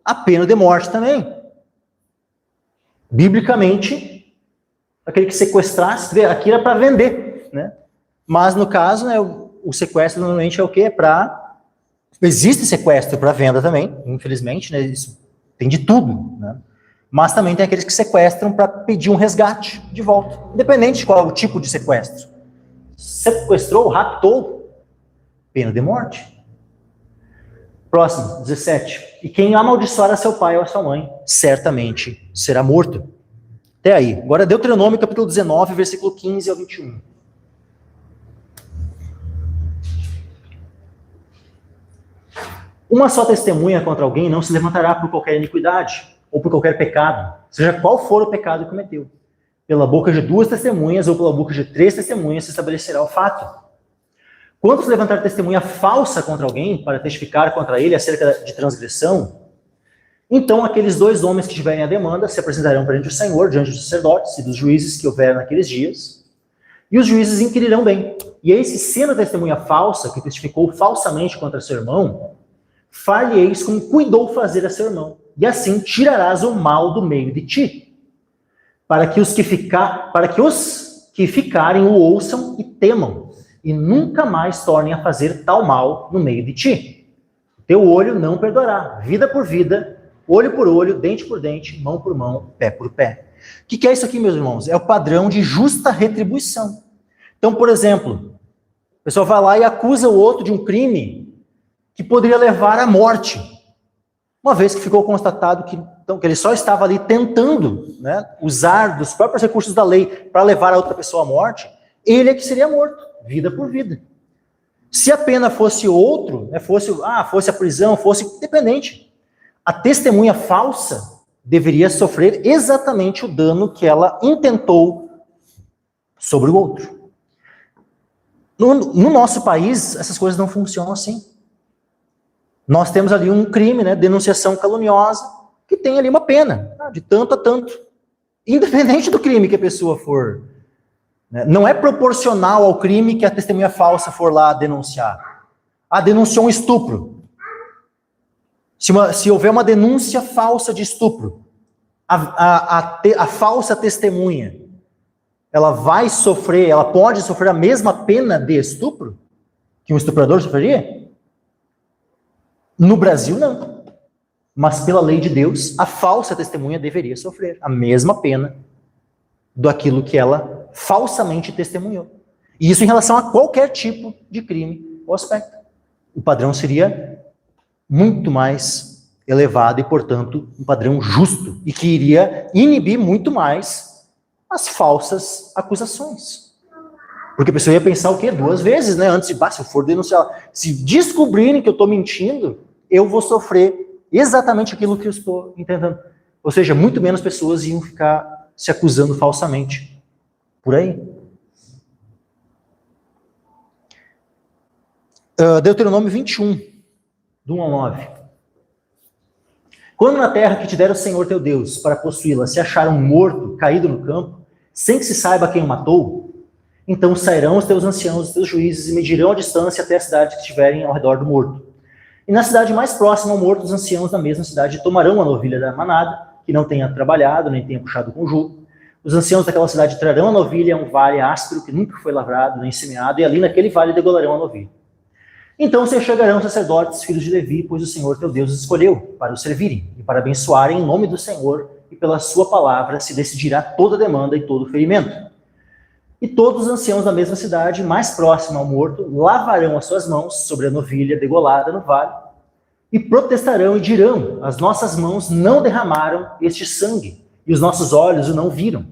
A pena de morte também. Biblicamente, aquele que sequestrasse, aqui era para vender, né? Mas, no caso, né, o sequestro normalmente é o quê? Existe sequestro para venda também, infelizmente, né? Isso tem de tudo, né? Mas também tem aqueles que sequestram para pedir um resgate de volta, independente de qual é o tipo de sequestro. Sequestrou, raptou, pena de morte. Próximo, 17. E quem amaldiçoar a seu pai ou a sua mãe, certamente será morto. Até aí. Agora, Deuteronômio, capítulo 19, versículo 15 ao 21. Uma só testemunha contra alguém não se levantará por qualquer iniquidade, ou por qualquer pecado, seja qual for o pecado que cometeu. Pela boca de 2 testemunhas, ou pela boca de 3 testemunhas, se estabelecerá o fato. Quando se levantar testemunha falsa contra alguém, para testificar contra ele acerca de transgressão, então aqueles 2 homens que tiverem a demanda se apresentarão perante o Senhor, diante dos sacerdotes e dos juízes que houver naqueles dias, e os juízes inquirirão bem. E eis que, sendo a testemunha falsa, que testificou falsamente contra seu irmão, far-lhe-eis como cuidou fazer a seu irmão, e assim tirarás o mal do meio de ti, para que os que ficarem o ouçam e temam, e nunca mais tornem a fazer tal mal no meio de ti. Teu olho não perdoará, vida por vida, olho por olho, dente por dente, mão por mão, pé por pé. O que é isso aqui, meus irmãos? É o padrão de justa retribuição. Então, por exemplo, o pessoal vai lá e acusa o outro de um crime que poderia levar à morte. Uma vez que ficou constatado que ele só estava ali tentando, né, usar dos próprios recursos da lei para levar a outra pessoa à morte, ele é que seria morto, vida por vida. Se a pena fosse outro, né, fosse a prisão, fosse independente, a testemunha falsa deveria sofrer exatamente o dano que ela intentou sobre o outro. No nosso país, essas coisas não funcionam assim. Nós temos ali um crime, né, denunciação caluniosa, que tem ali uma pena, de tanto a tanto. Independente do crime que a pessoa for. Né, não é proporcional ao crime que a testemunha falsa for lá denunciar. Denunciou um estupro. Se houver uma denúncia falsa de estupro, a falsa testemunha, ela pode sofrer a mesma pena de estupro que um estuprador sofreria? No Brasil, não. Mas pela lei de Deus, a falsa testemunha deveria sofrer a mesma pena daquilo que ela falsamente testemunhou. E isso em relação a qualquer tipo de crime ou aspecto. O padrão seria muito mais elevado e, portanto, um padrão justo e que iria inibir muito mais as falsas acusações. Porque a pessoa ia pensar o quê? 2 vezes, né? Antes de, se eu for denunciar, se descobrirem que eu estou mentindo, eu vou sofrer exatamente aquilo que eu estou intentando. Ou seja, muito menos pessoas iam ficar se acusando falsamente por aí. Deuteronômio 21, do 1 ao 9. Quando na terra que te der o Senhor teu Deus para possuí-la se achar um morto caído no campo, sem que se saiba quem o matou, então sairão os teus anciãos, os teus juízes, e medirão a distância até a cidade que estiverem ao redor do morto. E na cidade mais próxima ao morto, os anciãos da mesma cidade tomarão a novilha da manada, que não tenha trabalhado, nem tenha puxado com jugo. Os anciãos daquela cidade trarão a novilha a um vale áspero, que nunca foi lavrado, nem semeado, e ali naquele vale degolarão a novilha. Então se chegarão os sacerdotes, filhos de Levi, pois o Senhor teu Deus os escolheu, para o servirem, e para abençoarem em nome do Senhor, e pela sua palavra se decidirá toda demanda e todo ferimento. E todos os anciãos da mesma cidade, mais próxima ao morto, lavarão as suas mãos sobre a novilha degolada no vale, e protestarão e dirão: as nossas mãos não derramaram este sangue, e os nossos olhos o não viram.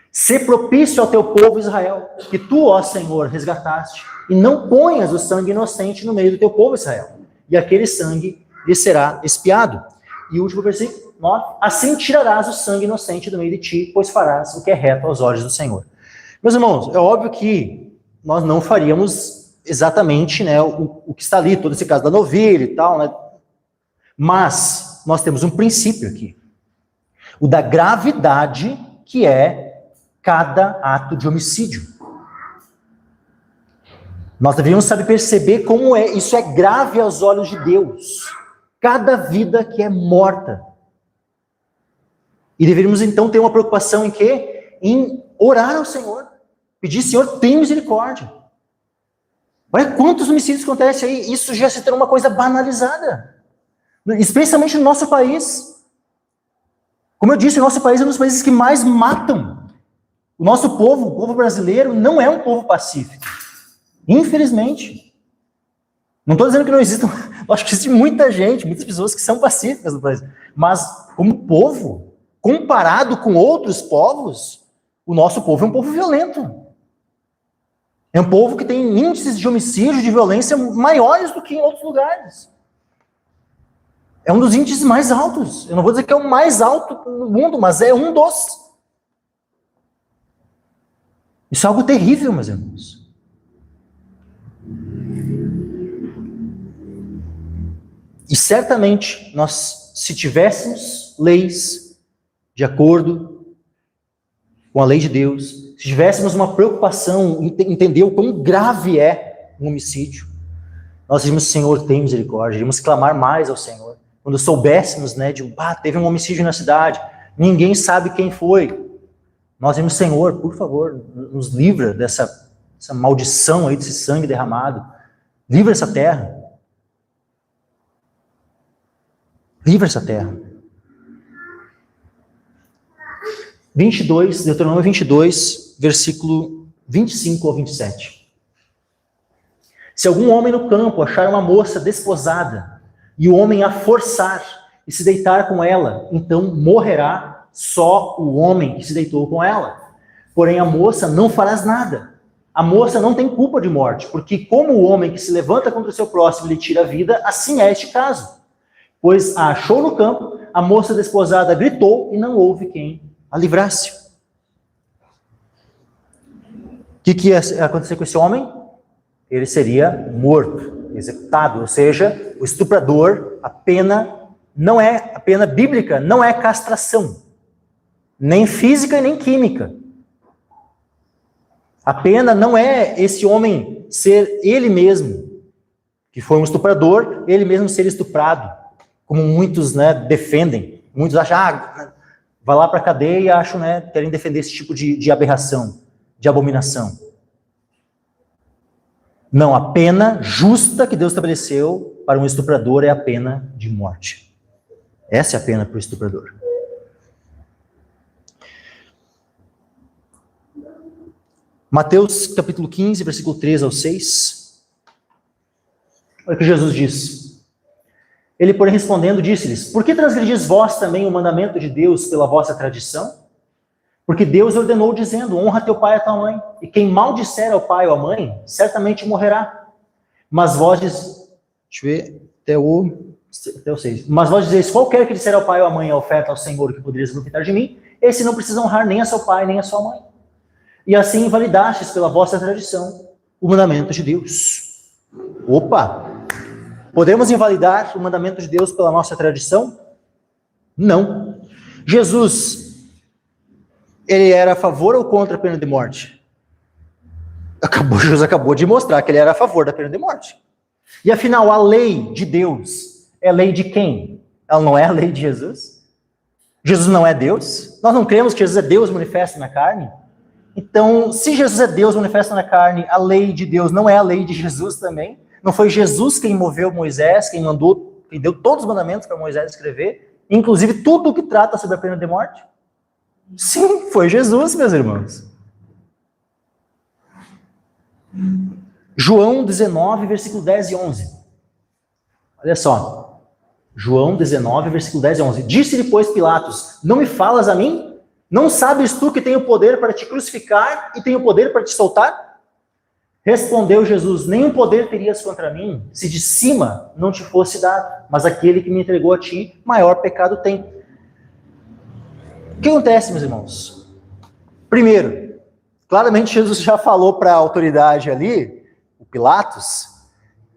Sê propício ao teu povo Israel, que tu, ó Senhor, resgataste, e não ponhas o sangue inocente no meio do teu povo Israel, e aquele sangue lhe será expiado. E o último versículo, 9. Assim tirarás o sangue inocente do meio de ti, pois farás o que é reto aos olhos do Senhor. Meus irmãos, é óbvio que nós não faríamos exatamente, né, o que está ali, todo esse caso da novilha e tal, né? Mas nós temos um princípio aqui, o da gravidade, que é cada ato de homicídio. Nós deveríamos saber perceber como isso é grave aos olhos de Deus. Cada vida que é morta. E deveríamos então ter uma preocupação em quê? Em orar ao Senhor. Pedir, Senhor, tem misericórdia. Olha quantos homicídios acontecem aí. Isso já se tornou uma coisa banalizada. Especialmente no nosso país. Como eu disse, o nosso país é um dos países que mais matam. O nosso povo, o povo brasileiro, não é um povo pacífico. Infelizmente. Não estou dizendo que não existam, acho que existe muita gente, muitas pessoas que são pacíficas no país. Mas, como povo, comparado com outros povos, o nosso povo é um povo violento. É um povo que tem índices de homicídio, de violência maiores do que em outros lugares. É um dos índices mais altos. Eu não vou dizer que é o mais alto no mundo, mas é um dos. Isso é algo terrível, meus irmãos. E certamente, nós, se tivéssemos leis de acordo com a lei de Deus, se tivéssemos uma preocupação em entender o quão grave é um homicídio, nós diríamos, Senhor, tem misericórdia, iríamos clamar mais ao Senhor. Quando soubéssemos, né, teve um homicídio na cidade, ninguém sabe quem foi, nós diríamos, Senhor, por favor, nos livra dessa maldição aí, desse sangue derramado, livra essa terra. Livra essa terra. 22, Deuteronômio 22, versículo 25 ao 27. Se algum homem no campo achar uma moça desposada, e o homem a forçar e se deitar com ela, então morrerá só o homem que se deitou com ela. Porém a moça não farás nada. A moça não tem culpa de morte, porque como o homem que se levanta contra o seu próximo lhe tira a vida, assim é este caso. Pois a achou no campo, a moça desposada gritou e não houve quem a livrasse. O que ia acontecer com esse homem? Ele seria morto, executado. Ou seja, o estuprador, a pena bíblica, não é castração. Nem física e nem química. A pena não é esse homem ser ele mesmo, que foi um estuprador, ele mesmo ser estuprado. Como muitos, né, defendem. Muitos acham, vai lá para a cadeia e acham, né, querem defender esse tipo de aberração, de abominação. Não, a pena justa que Deus estabeleceu para um estuprador é a pena de morte. Essa é a pena para o estuprador. Mateus capítulo 15, versículo 3 ao 6. Olha o que Jesus diz. Ele, porém, respondendo, disse-lhes, por que transgredis vós também o mandamento de Deus pela vossa tradição? Porque Deus ordenou, dizendo, honra teu pai e tua mãe, e quem maldisser ao pai ou à mãe, certamente morrerá. Mas vós deixa eu ver, até o 6. Mas vós dizeis, qualquer que disser ao pai ou à mãe a oferta ao Senhor que poderias aproveitar de mim, esse não precisa honrar nem a seu pai, nem a sua mãe. E assim invalidastes pela vossa tradição o mandamento de Deus. Opa! Podemos invalidar o mandamento de Deus pela nossa tradição? Não. Jesus, ele era a favor ou contra a pena de morte? Jesus acabou de mostrar que ele era a favor da pena de morte. E afinal, a lei de Deus é lei de quem? Ela não é a lei de Jesus? Jesus não é Deus? Nós não cremos que Jesus é Deus manifesto na carne? Então, se Jesus é Deus manifesto na carne, a lei de Deus não é a lei de Jesus também? Não foi Jesus quem moveu Moisés, quem deu todos os mandamentos para Moisés escrever, inclusive tudo o que trata sobre a pena de morte? Sim, foi Jesus, meus irmãos. João 19, versículo 10 e 11. Olha só. João 19, versículo 10 e 11. Disse-lhe, pois, Pilatos, não me falas a mim? Não sabes tu que tenho poder para te crucificar e tenho poder para te soltar? Respondeu Jesus, nenhum poder terias contra mim, se de cima não te fosse dado, mas aquele que me entregou a ti, maior pecado tem. O que acontece, meus irmãos? Primeiro, claramente Jesus já falou para a autoridade ali, o Pilatos,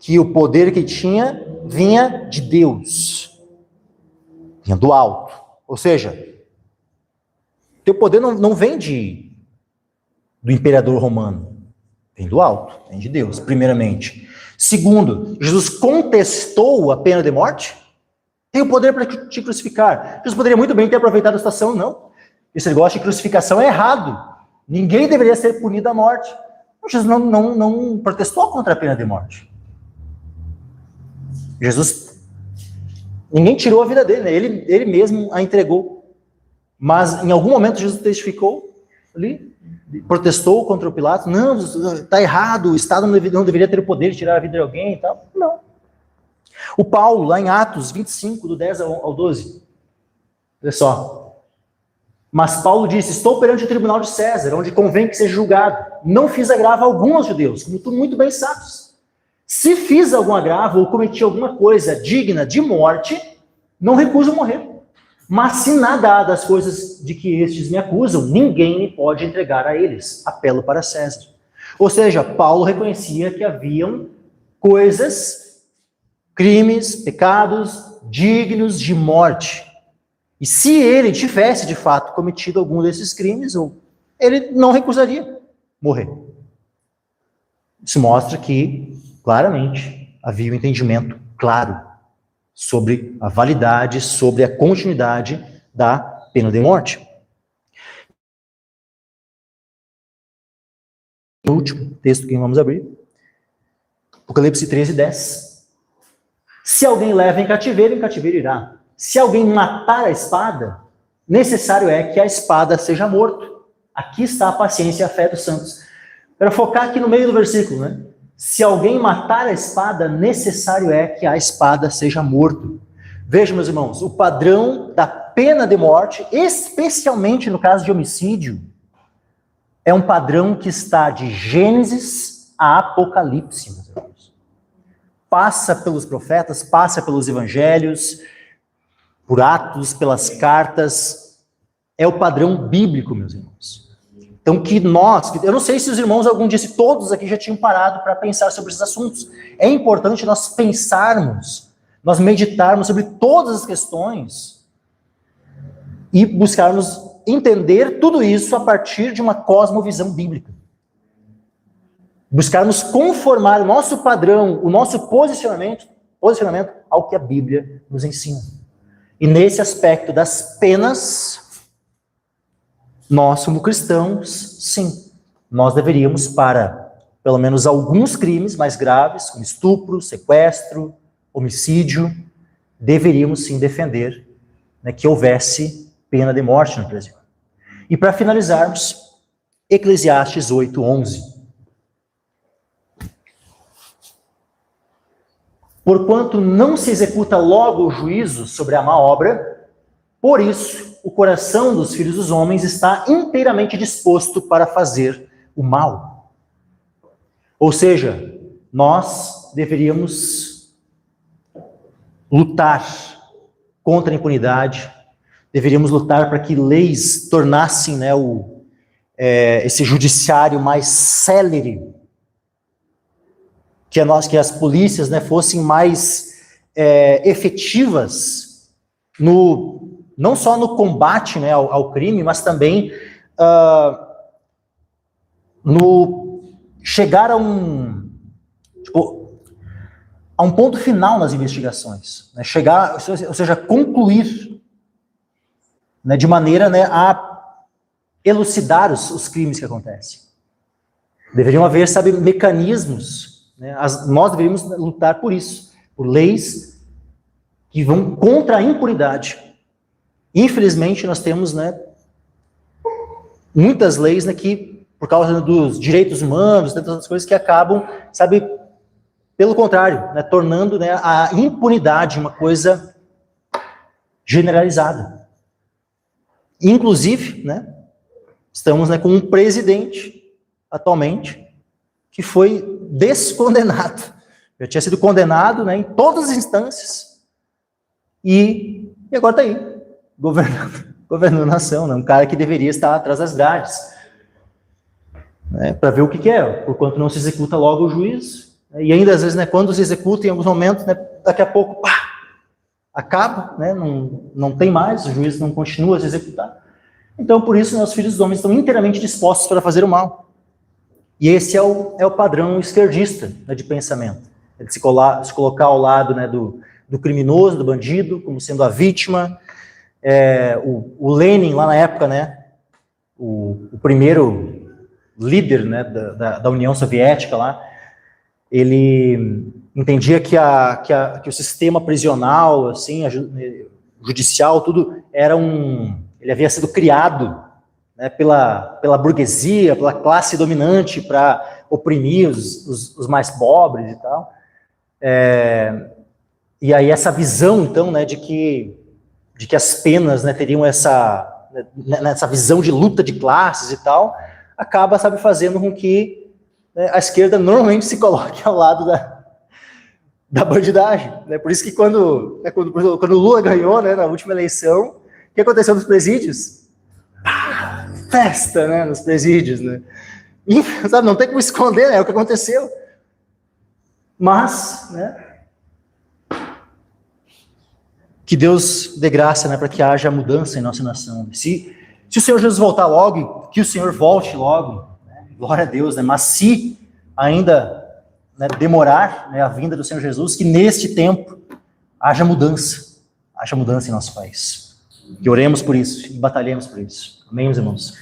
que o poder que tinha vinha de Deus, vinha do alto. Ou seja, teu poder não vem do imperador romano, vem do alto, vem de Deus, primeiramente. Segundo, Jesus contestou a pena de morte? Tem o poder para te crucificar. Jesus poderia muito bem ter aproveitado a situação, não. Esse negócio de crucificação é errado. Ninguém deveria ser punido à morte. Jesus não protestou contra a pena de morte. Jesus, ninguém tirou a vida dele, né? Ele mesmo a entregou. Mas em algum momento Jesus testificou ali, protestou contra o Pilatos. Não, está errado, o Estado não deveria ter o poder de tirar a vida de alguém e tal. Não. O Paulo, lá em Atos 25, do 10 ao 12. Olha só. Mas Paulo disse, estou perante o tribunal de César, onde convém que seja julgado. Não fiz agravo algum aos judeus, como tu muito bem sabes. Se fiz algum agravo ou cometi alguma coisa digna de morte, não recuso morrer. Mas se nada há das coisas de que estes me acusam, ninguém me pode entregar a eles. Apelo para César. Ou seja, Paulo reconhecia que haviam coisas, crimes, pecados dignos de morte. E se ele tivesse, de fato, cometido algum desses crimes, ele não recusaria morrer. Isso mostra que, claramente, havia um entendimento claro sobre a validade, sobre a continuidade da pena de morte. O último texto que vamos abrir, Apocalipse 13, 10. Se alguém leva em cativeiro irá. Se alguém matar a espada, necessário é que a espada seja morto. Aqui está a paciência e a fé dos santos. Para focar aqui no meio do versículo, né? Se alguém matar a espada, necessário é que a espada seja morto. Vejam, meus irmãos, o padrão da pena de morte, especialmente no caso de homicídio, é um padrão que está de Gênesis a Apocalipse, meus irmãos. Passa pelos profetas, passa pelos evangelhos, por Atos, pelas cartas, é o padrão bíblico, meus irmãos. Então, eu não sei se os irmãos, algum dia, se todos aqui já tinham parado para pensar sobre esses assuntos. É importante nós pensarmos, nós meditarmos sobre todas as questões e buscarmos entender tudo isso a partir de uma cosmovisão bíblica. Buscarmos conformar o nosso padrão, o nosso posicionamento ao que a Bíblia nos ensina. E nesse aspecto das penas, nós, como cristãos, sim, nós deveríamos, para pelo menos alguns crimes mais graves, como estupro, sequestro, homicídio, deveríamos sim defender, né, que houvesse pena de morte no Brasil. E para finalizarmos, Eclesiastes 8, 11. Porquanto não se executa logo o juízo sobre a má obra, por isso o coração dos filhos dos homens está inteiramente disposto para fazer o mal. Ou seja, nós deveríamos lutar contra a impunidade, deveríamos lutar para que leis tornassem, né, esse judiciário mais célere, que as polícias, né, fossem mais efetivas não só no combate, né, ao crime, mas também no chegar a um ponto final nas investigações, né, ou seja, concluir, né, de maneira, né, a elucidar os crimes que acontecem. Deveriam haver, sabe, mecanismos, né, nós deveríamos lutar por isso, por leis que vão contra a impunidade. Infelizmente, nós temos, né, muitas leis, né, que, por causa dos direitos humanos, tantas outras coisas, que acabam, sabe, pelo contrário, né, tornando, né, a impunidade uma coisa generalizada. Inclusive, né, estamos, né, com um presidente, atualmente, que foi descondenado. Já tinha sido condenado, né, em todas as instâncias, e agora está aí, governando a nação, né? Um cara que deveria estar atrás das grades. né, para ver o que é, porquanto não se executa logo o juízo. E ainda, às vezes, né, quando se executa, em alguns momentos, né, daqui a pouco, pá, acaba, né, não tem mais, o juízo não continua a se executar. Então, por isso, né, os filhos dos homens estão inteiramente dispostos para fazer o mal. E esse é o padrão esquerdista, né, de pensamento. É de se colocar ao lado, né, do criminoso, do bandido, como sendo a vítima. O Lenin, lá na época, né, o primeiro líder, né, da União Soviética, lá, ele entendia que o sistema prisional, assim, judicial, tudo, ele havia sido criado, né, pela burguesia, pela classe dominante, para oprimir os mais pobres e tal. E aí essa visão, então, né, de que as penas, né, teriam essa visão de luta de classes e tal, acaba, sabe, fazendo com que, né, a esquerda normalmente se coloque ao lado da bandidagem. Né? Por isso que quando o Lula ganhou, né, na última eleição, o que aconteceu nos presídios? Festa, né, nos presídios, né? E, sabe, não tem como esconder, né, é o que aconteceu. Mas, né, que Deus dê graça, né, para que haja mudança em nossa nação. Se o Senhor Jesus voltar logo, que o Senhor volte logo, né, glória a Deus, né, mas se ainda, né, demorar, né, a vinda do Senhor Jesus, que neste tempo haja mudança em nosso país. Que oremos por isso e batalhemos por isso. Amém, meus irmãos?